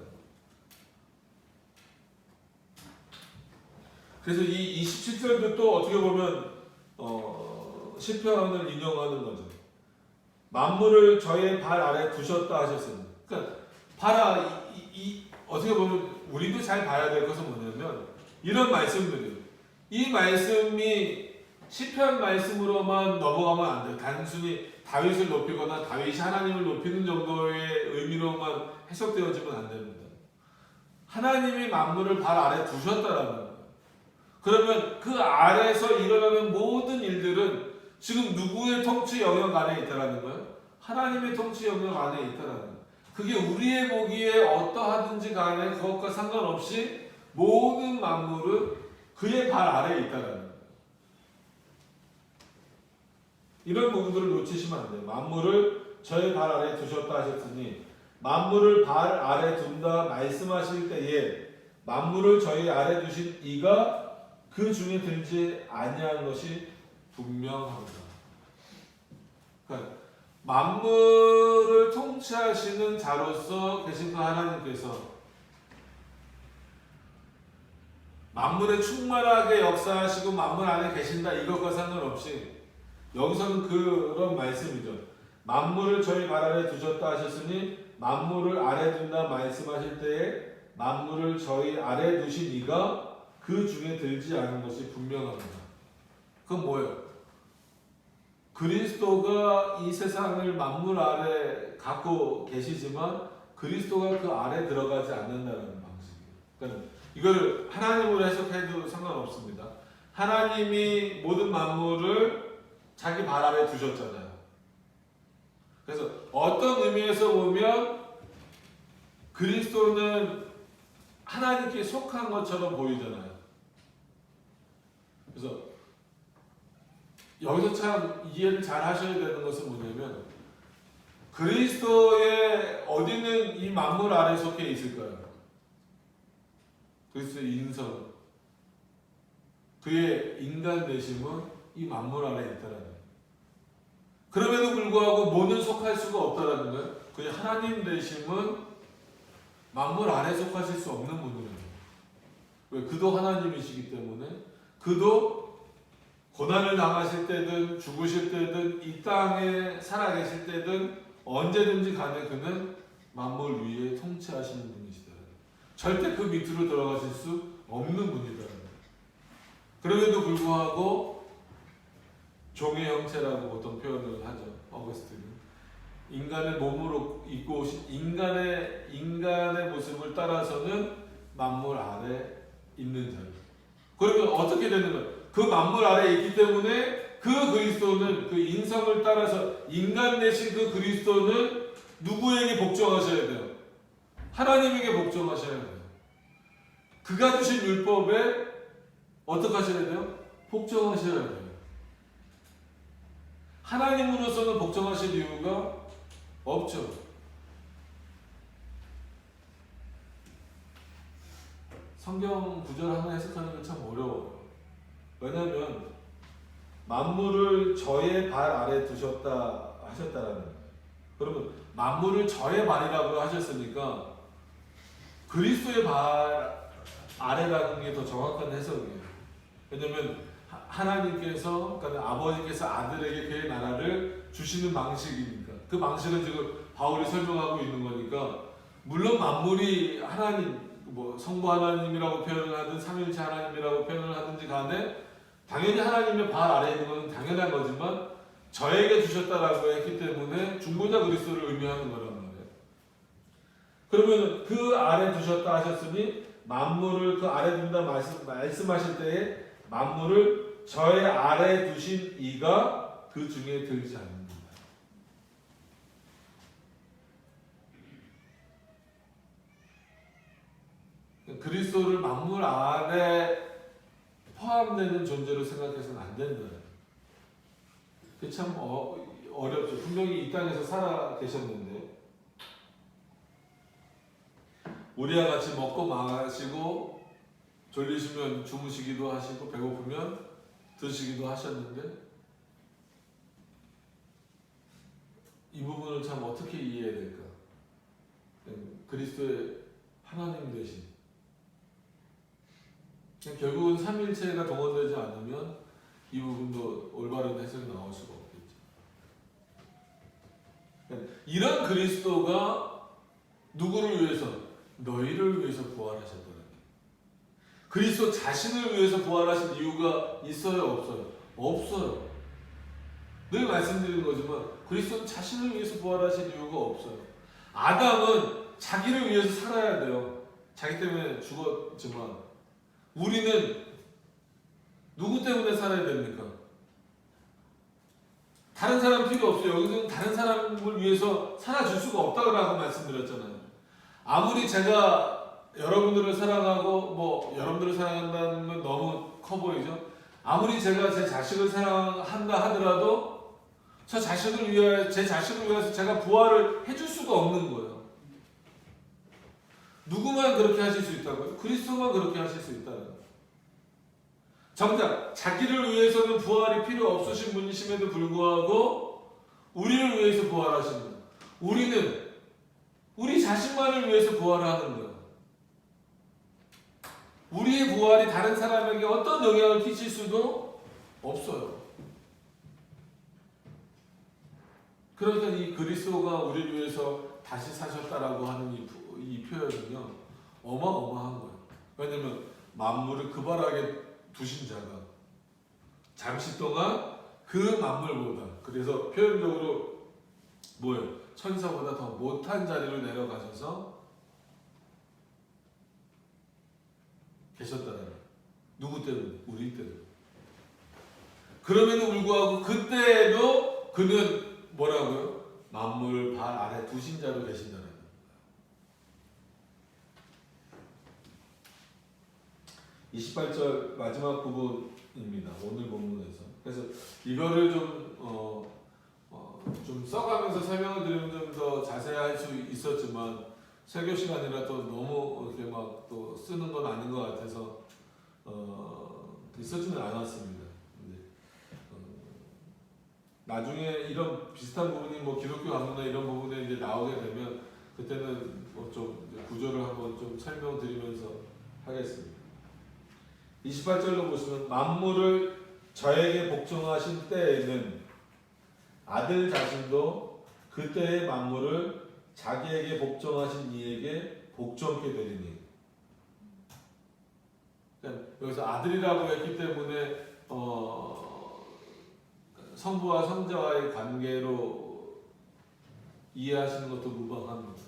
그래서 이 27절도 또 어떻게 보면 시편을 인용하는 거죠. 만물을 저의 발 아래 두셨다 하셨습니다. 그러니까 봐라, 어떻게 보면 우리도 잘 봐야 될 것은 뭐냐면 이런 말씀들이에요. 이 말씀이 시편 말씀으로만 넘어가면 안 돼요. 단순히 다윗을 높이거나 다윗이 하나님을 높이는 정도의 의미로만 해석되어지면 안 됩니다. 하나님이 만물을 발 아래 두셨다라는 거예요. 그러면 그 아래에서 일어나는 모든 일들은 지금 누구의 통치 영역 안에 있다라는 거예요? 하나님의 통치 영역 안에 있다라는 거예요. 그게 우리의 보기에 어떠하든지 간에 그것과 상관없이 모든 만물은 그의 발 아래에 있다라는 거예요. 이런 부분들을 놓치시면 안 돼요. 만물을 저의 발 아래에 두셨다 하셨으니 만물을 발 아래 둔다 말씀하실 때에 만물을 저희 아래 두신 이가 그 중에 들지 아니한 것이 분명합니다. 그러니까 만물을 통치하시는 자로서 계신 그 하나님께서 만물에 충만하게 역사하시고 만물 안에 계신다 이것과 상관없이 여기서는 그런 말씀이죠. 만물을 저희 발 아래 두셨다 하셨으니 만물을 아래 둔다 말씀하실 때에 만물을 저희 아래 두신 이가 그 중에 들지 않은 것이 분명합니다. 그건 뭐예요? 그리스도가 이 세상을 만물 아래 갖고 계시지만 그리스도가 그 아래 들어가지 않는다는 방식이에요. 그러니까 이걸 하나님으로 해석해도 상관없습니다. 하나님이 모든 만물을 자기 발 아래 두셨잖아요. 그래서 어떤 의미에서 보면 그리스도는 하나님께 속한 것처럼 보이잖아요. 그래서 여기서 참 이해를 잘 하셔야 되는 것은 뭐냐면 그리스도의 어디는 이 만물 아래 속해 있을까요? 그리스도의 인성, 그의 인간 되심은 이 만물 아래 있다라는 거예요. 그럼에도 불구하고 뭐는 속할 수가 없다라는 거예요. 그의 하나님 되심은 만물 아래 속하실 수 없는 분이에요. 왜? 그도 하나님이시기 때문에 그도 고난을 당하실 때든 죽으실 때든 이 땅에 살아계실 때든 언제든지 간에 그는 만물 위에 통치하시는 분이시다. 절대 그 밑으로 들어가실 수 없는 분이다. 그럼에도 불구하고 종의 형체라고 보통 표현을 하죠. 어거스틴은 인간의 몸으로 입고 오신 인간의 모습을 따라서는 만물 아래 있는 자예요. 그러면 어떻게 되는 거예요? 그 만물 아래에 있기 때문에 그 그리스도는 그 인성을 따라서 인간 되신 그 그리스도는 누구에게 복종하셔야 돼요? 하나님에게 복종하셔야 돼요. 그가 주신 율법에 어떻게 하셔야 돼요? 복종하셔야 돼요. 하나님으로서는 복종하실 이유가 없죠. 성경 구절 하나 해석하는 게 참 어려워요. 왜냐하면 만물을 저의 발 아래 두셨다 하셨다라는 거예요. 그러면 만물을 저의 발이라고 하셨으니까 그리스도의 발 아래라는 게 더 정확한 해석이에요. 왜냐하면 하나님께서, 그러니까 아버지께서 아들에게 그의 나라를 주시는 방식이니까 그 방식은 지금 바울이 설명하고 있는 거니까 물론 만물이 하나님 뭐 성부 하나님이라고 표현을 하든 삼일체 하나님이라고 표현을 하든지 간에 당연히 하나님의 발 아래에 있는 것은 당연한 거지만 저에게 주셨다라고 했기 때문에 중보자 그리스도를 의미하는 거란 말이에요. 그러면 그 아래 두셨다 하셨으니 만물을 그 아래 둔다 말씀하실 때에 만물을 저의 아래 두신 이가 그 중에 들지 않는다. 그리스도를 만물 아래 포함되는 존재로 생각해서는 안 된다. 그게 참 어렵죠. 분명히 이 땅에서 살아 계셨는데 우리와 같이 먹고 마시고 졸리시면 주무시기도 하시고 배고프면 드시기도 하셨는데 이 부분을 참 어떻게 이해해야 될까? 그리스도의 하나님 되신 결국은 삼일체가 동원되지 않으면 이 부분도 올바른 해석이 나올 수가 없겠죠. 이런 그리스도가 누구를 위해서? 너희를 위해서 부활하셨다는 게. 그리스도 자신을 위해서 부활하신 이유가 있어요? 없어요? 없어요. 늘 말씀드리는 거지만 그리스도는 자신을 위해서 부활하신 이유가 없어요. 아담은 자기를 위해서 살아야 돼요. 자기 때문에 죽었지만 우리는 누구 때문에 살아야 됩니까? 다른 사람 필요 없어요. 여기서는 다른 사람을 위해서 살아줄 수가 없다고 말씀드렸잖아요. 아무리 제가 여러분들을 사랑하고 여러분들을 사랑한다는 건 너무 커 보이죠? 아무리 제가 제 자식을 사랑한다 하더라도 제 자식을 위해서 제가 부활을 해줄 수가 없는 거예요. 누구만 그렇게 하실 수 있다고요? 그리스도만 그렇게 하실 수 있다는 거예요. 정작 자기를 위해서는 부활이 필요 없으신 분이심에도 불구하고 우리를 위해서 부활하신 거예요. 우리는 우리 자신만을 위해서 부활하는 거예요. 우리의 부활이 다른 사람에게 어떤 영향을 끼칠 수도 없어요. 그러니까 이 그리스도가 우리를 위해서 다시 사셨다라고 하는 이 표현은요 어마어마한 거예요. 왜냐하면 만물을 그발하게 두신 자가 잠시 동안 그 만물보다 그래서 표현적으로 뭐예요? 천사보다 더 못한 자리로 내려가셔서 계셨다는 거예요. 누구 때문에? 우리 때문에. 그럼에도 불구하고 그때에도 그는 뭐라고요? 만물을 발 아래 두신 자로 계신다는 거예요. 28절 마지막 부분입니다. 오늘 본문에서. 그래서 이거를 좀 써가면서 설명을 드리면 좀 더 자세할 수 있었지만 설교 시간이라 또 너무 이렇게 막 또 쓰는 건 아닌 것 같아서 쓰지는 않았습니다. 나중에 이런 비슷한 부분이 기독교 강론이나 이런 부분에 이제 나오게 되면 그때는 좀 구조를 한번 좀 설명드리면서 하겠습니다. 28절로 보시면 만물을 저에게 복종하신 때에는 아들 자신도 그때의 만물을 자기에게 복종하신 이에게 복종케 되리니. 여기서 아들이라고 했기 때문에 성부와 성자와의 관계로 이해하시는 것도 무방합니다.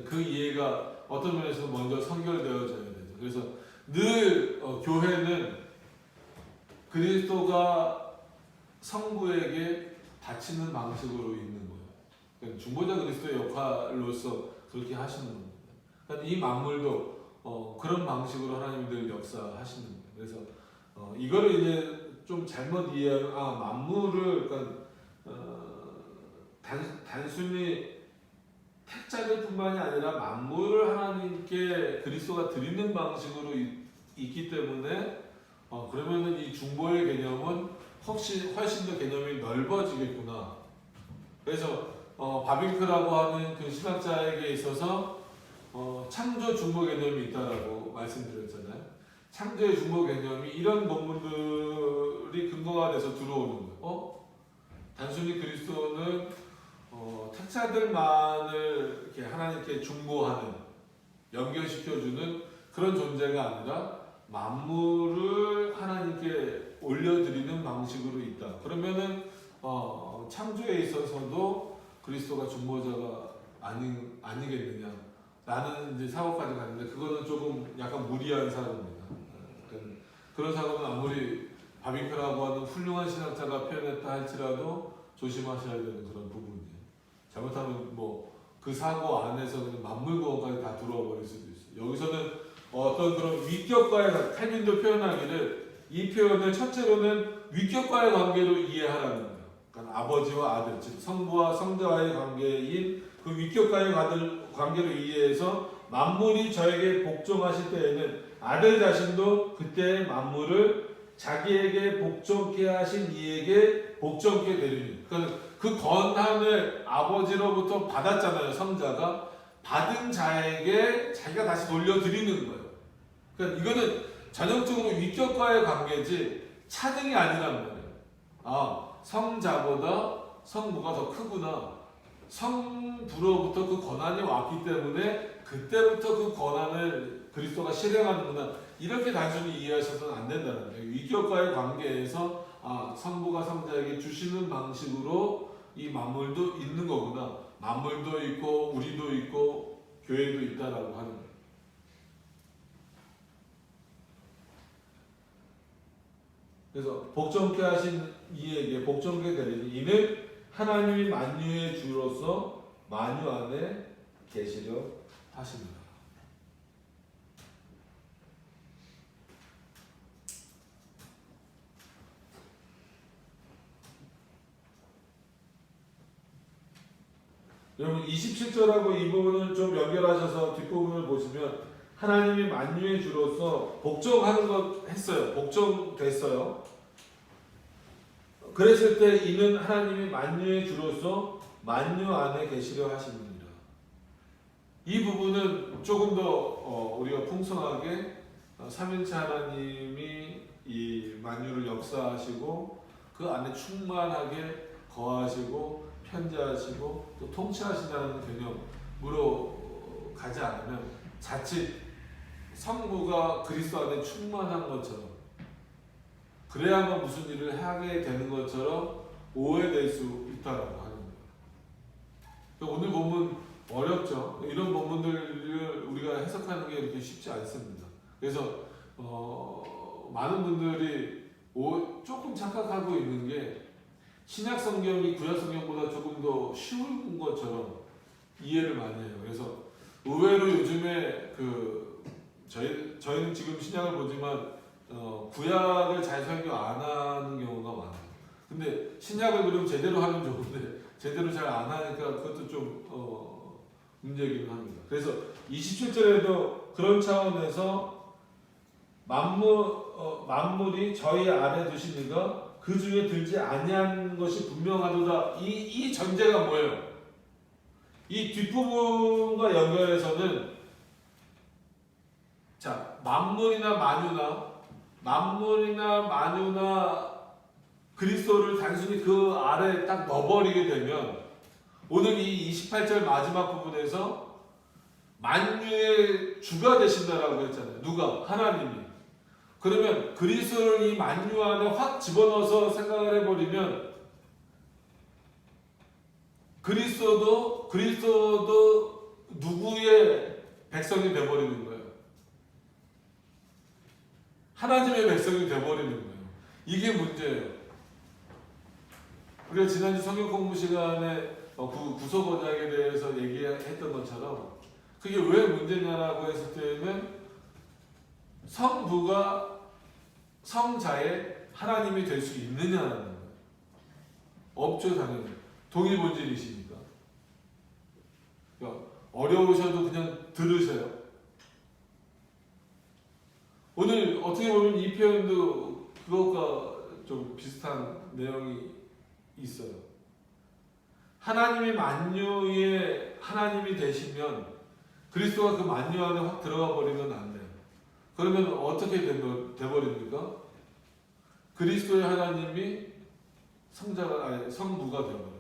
그 이해가 어떤 면에서 먼저 선결되어져야 되죠. 그래서 늘 교회는 그리스도가 성부에게 바치는 방식으로 있는 거예요. 그러니까 중보자 그리스도의 역할로서 그렇게 하시는 겁니다. 그러니까 이 만물도 그런 방식으로 하나님이 늘 역사하시는 거예요. 그래서 이거를 이제 좀 잘못 이해하면 만물을 그러니까 단순히 택자들뿐만이 아니라 만물을 하나님께 그리스도가 드리는 방식으로 있기 때문에 그러면은 이 중보의 개념은 훨씬 더 개념이 넓어지겠구나. 그래서 바빙크라고 하는 그 신학자에게 있어서 창조 중보 개념이 있다라고 말씀드렸잖아요. 창조의 중보 개념이 이런 본문들이 근거가 돼서 들어오는 거예요. 단순히 그리스도는 택자들만을 이렇게 하나님께 중보하는 연결시켜주는 그런 존재가 아니라 만물을 하나님께 올려드리는 방식으로 있다. 그러면은 창조에 있어서도 그리스도가 중보자가 아니겠느냐 라는 이제 사고까지 갔는데, 그거는 조금 약간 무리한 사고입니다. 그런 사고는 아무리 바빙크라고 하는 훌륭한 신학자가 표현했다 할지라도 조심하셔야 되는 그런 부분이에요. 잘못하면 뭐 그 사고 안에서 그냥 만물구원까지 다 들어와 버릴 수도 있어요. 여기서는 어떤 그런 위격과의, 칼빈도 표현하기를 이 표현을 첫째로는 위격과의 관계로 이해하라는 거예요. 그러니까 아버지와 아들, 즉 성부와 성자와의 관계인 그 위격과의 관계로 이해해서 만물이 저에게 복종하실 때에는 아들 자신도 그때 만물을 자기에게 복종케 하신 이에게 복종케 되리니, 그러니까 그 권한을 아버지로부터 받았잖아요. 성자가 받은 자에게 자기가 다시 돌려드리는 거예요. 그러니까 이거는 전형적으로 위격과의 관계지 차등이 아니란 말이에요. 성자보다 성부가 더 크구나, 성부로부터 그 권한이 왔기 때문에 그때부터 그 권한을 그리스도가 실행하는구나, 이렇게 단순히 이해하셔서는 안 된다는 거예요. 위격과의 관계에서 성부가 성자에게 주시는 방식으로 이 만물도 있는 거구나, 만물도 있고 우리도 있고 교회도 있다라고 하는 거예요. 그래서 복종케 하신 이에게 복종케 되리니 이는 하나님이 만유의 주로서 만유 안에 계시려 하십니다. 여러분 27절하고 이 부분을 좀 연결하셔서 뒷부분을 보시면 하나님이 만유의 주로서 복종하는 것 했어요. 복종됐어요. 그랬을 때 이는 하나님이 만유의 주로서 만유 안에 계시려 하십니다. 이 부분은 조금 더 우리가 풍성하게 삼위일체 하나님이 이 만유를 역사하시고 그 안에 충만하게 거하시고 편재하시고 또 통치하신다는 개념으로 가지 않으면 자칫 성부가 그리스도 안에 충만한 것처럼, 그래야만 무슨 일을 하게 되는 것처럼 오해될 수 있다라고 하는 거예요. 오늘 본문 어렵죠. 이런 본문들을 우리가 해석하는 게 이렇게 쉽지 않습니다. 그래서 많은 분들이 조금 착각하고 있는 게 신약 성경이 구약 성경보다 조금 더 쉬운 것처럼 이해를 많이 해요. 그래서 의외로 요즘에 저희는 지금 신약을 보지만 구약을 잘 설교 안 하는 경우가 많아요. 근데 신약을 그럼 제대로 하면 좋은데 제대로 잘 안 하니까 그것도 좀 문제이긴 합니다. 그래서 27절에도 그런 차원에서 만물이 저희 아래 두시니가 그 중에 들지 아니한 것이 분명하도다. 이 전제가 뭐예요? 이 뒷부분과 연결해서는 자, 만물이나 만유나 그리스도를 단순히 그 아래에 딱 넣어버리게 되면 오늘 이 28절 마지막 부분에서 만유의 주가 되신다라고 했잖아요. 누가? 하나님이. 그러면 그리스도를 이 만유 안에 확 집어넣어서 생각을 해버리면 그리스도도 누구의 백성이 되어버리는 거예요? 하나님의 백성이 되어버리는 거예요. 이게 문제예요. 우리가 지난주 성경 공부 시간에 구속 언약에 대해서 얘기했던 것처럼 그게 왜 문제냐라고 했을 때는 성부가 성자의 하나님이 될 수 있느냐는 거예요. 없죠, 당연히. 동일 본질이시니까. 그러니까 어려우셔도 그냥 들으세요. 오늘 어떻게 보면 이 표현도 그것과 좀 비슷한 내용이 있어요. 하나님이 만유의 하나님이 되시면 그리스도가 그 만유 안에 확 들어가 버리면 안 돼요. 그러면 어떻게 돼버립니까? 그리스도의 하나님이 성부가 되어버려요.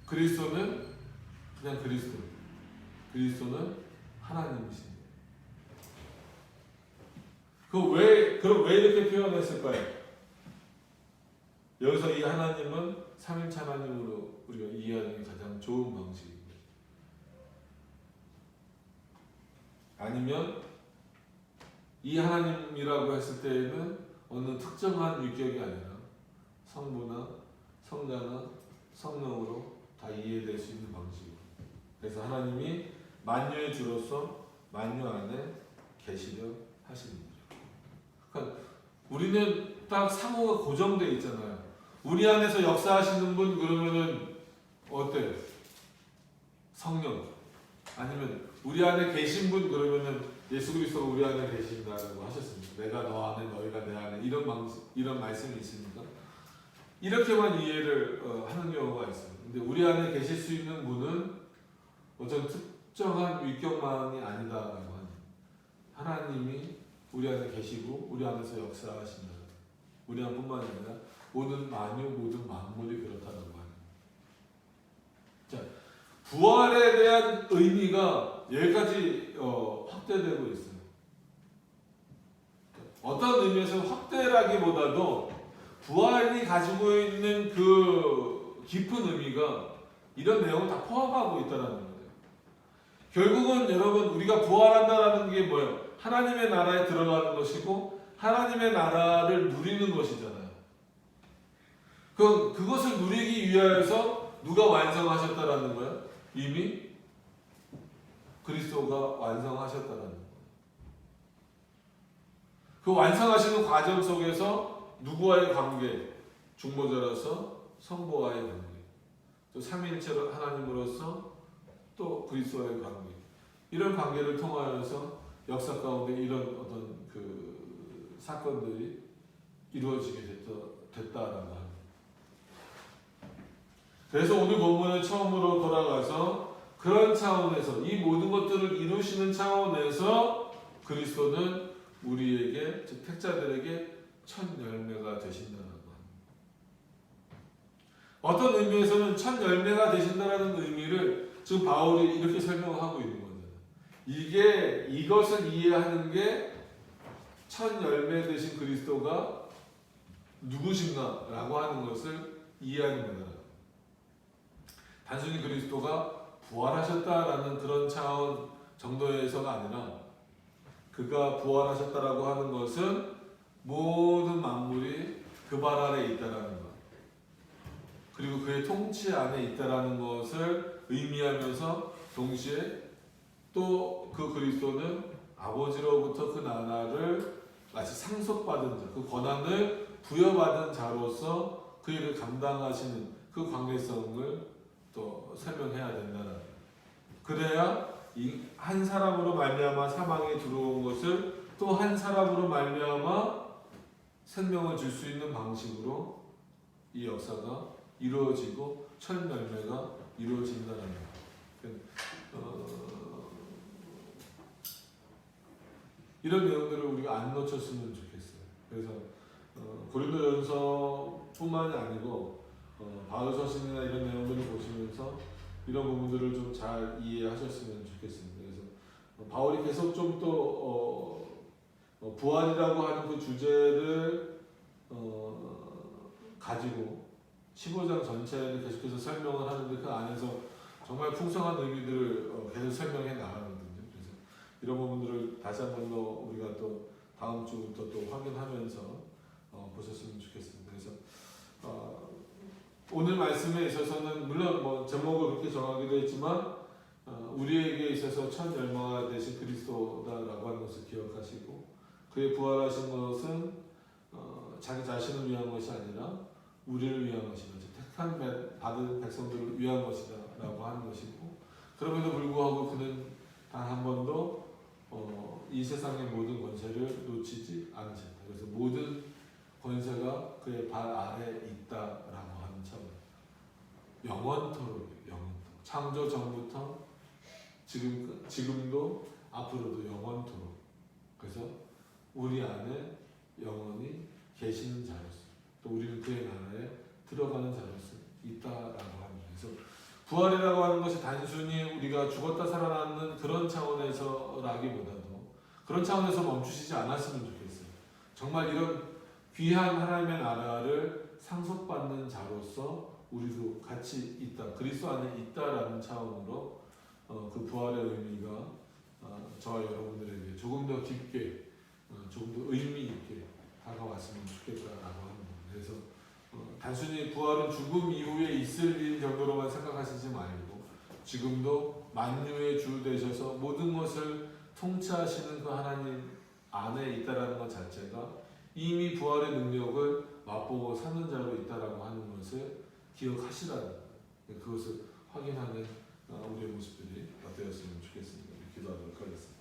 그리스도는 그냥 그리스도. 그리스도는 하나님이신 거예요. 그럼 왜 이렇게 표현했을까요? 여기서 이 하나님은 삼일체 하나님으로 우리가 이해하는 게 가장 좋은 방식입니다. 아니면 이 하나님이라고 했을 때에는 어느 특정한 유격이 아니라 성부나 성자나 성령으로 다 이해될 수 있는 방식입니다. 그래서 하나님이 만유의 주로서 만유 안에 계시려 하십니다. 그러니까 우리는 딱 상호가 고정되어 있잖아요. 우리 안에서 역사하시는 분 그러면은 어때요? 성령. 아니면 우리 안에 계신 분 그러면은 예수 그리스도가 우리 안에 계신다고 하셨습니다. 내가 너 안에 너희가 내 안에 이런 말씀이 있습니까? 이렇게만 이해를 하는 경우가 있어요. 근데 우리 안에 계실 수 있는 분은 어떤 특정한 위격만이 아니다라고 하는 하나님이 우리 안에 계시고 우리 안에서 역사하신다. 우리 안뿐만 아니라 모든 만유 모든 만물이 그렇다는 거예요. 자, 부활에 대한 의미가 여기까지 확대되고 있어요. 어떤 의미에서 확대라기보다도 부활이 가지고 있는 그 깊은 의미가 이런 내용을 다 포함하고 있다는 거예요. 결국은 여러분 우리가 부활한다라는 게 뭐예요? 하나님의 나라에 들어가는 것이고 하나님의 나라를 누리는 것이잖아요. 그것을 누리기 위하여서 누가 완성하셨다라는 거예요? 이미 그리스도가 완성하셨다라는 거예요. 그 완성하시는 과정 속에서 누구와의 관계? 중보자로서 성부와의 관계, 또 삼위일체 하나님으로서 또 그리스도와의 관계, 이런 관계를 통하여서 역사 가운데 이런 어떤 그 사건들이 이루어지게 됐다라는 합니다. 그래서 오늘 본문은 처음으로 돌아가서 그런 차원에서 이 모든 것들을 이루시는 차원에서 그리스도는 우리에게 즉 택자들에게 첫 열매가 되신다는 것. 어떤 의미에서는 첫 열매가 되신다는 의미를 지금 바울이 이렇게 설명하고 있는 거잖아요. 이것을 이해하는 게 첫 열매 되신 그리스도가 누구신가라고 하는 것을 이해하는 거다. 단순히 그리스도가 부활하셨다라는 그런 차원 정도에서가 아니라 그가 부활하셨다라고 하는 것은 모든 만물이 그 발 아래에 있다라는 것, 그리고 그의 통치 안에 있다라는 것을 의미하면서 동시에 또 그 그리스도는 아버지로부터 그 나라를 마치 상속받은 자, 그 권한을 부여받은 자로서 그 일을 감당하시는 그 관계성을 또 설명해야 된다는. 그래야 이 한 사람으로 말미암아 사망에 들어온 것을 또 한 사람으로 말미암아 생명을 줄 수 있는 방식으로 이 역사가 이루어지고 첫 열매가 이루어진다는 거예요. 이런 내용들을 우리가 안 놓쳤으면 좋겠어요. 그래서 고린도전서뿐만이 아니고 바울서신이나 이런 내용들을 보시면서 이런 부분들을 좀 잘 이해하셨으면 좋겠습니다. 그래서 바울이 계속 좀 또 부활이라고 하는 그 주제를 가지고 15장 전체를 계속해서 설명을 하는데 그 안에서 정말 풍성한 의미들을 계속 설명해 나가거든요. 그래서 이런 부분들을 다시 한 번 더 우리가 또 다음 주부터 또 확인하면서 보셨으면 좋겠습니다. 그래서 오늘 말씀에 있어서는 물론 뭐 제목을 그렇게 정하기도 했지만 우리에게 있어서 첫 열매가 되신 그리스도다라고 하는 것을 기억하시고 그의 부활하신 것은 자기 자신을 위한 것이 아니라 우리를 위한 것이다. 택한 받은 백성들을 위한 것이다라고 하는 것이고 그럼에도 불구하고 그는 단 한 번도 이 세상의 모든 권세를 놓치지 않으셨다. 그래서 모든 권세가 그의 발 아래에 있다라고 하는 차원. 영원토록 창조 전부터 지금도 앞으로도 영원토록. 그래서 우리 안에 영원히 계시는 자로서 또 우리는 그의 나라에 들어가는 자로서 있다라고 합니다. 그래서 부활이라고 하는 것이 단순히 우리가 죽었다 살아나는 그런 차원에서라기보다도 그런 차원에서 멈추시지 않았으면 좋겠어요. 정말 이런 귀한 하나님의 나라를 상속받는 자로서 우리도 같이 있다, 그리스도 안에 있다라는 차원으로 그 부활의 의미가 저와 여러분들에게 조금 더 깊게, 조금 더 의미 있게 다가왔으면 좋겠다라고 합니다. 그래서 단순히 부활은 죽음 이후에 있을 일 정도로만 생각하시지 말고 지금도 만유의 주 되셔서 모든 것을 통치하시는 그 하나님 안에 있다라는 것 자체가 이미 부활의 능력을 맛보고 사는 자로 있다라고 하는 것을 기억하시라는 거예요. 그것을 확인하는 우리의 모습들이 되었으면 좋겠습니다. 기도하도록 하겠습니다.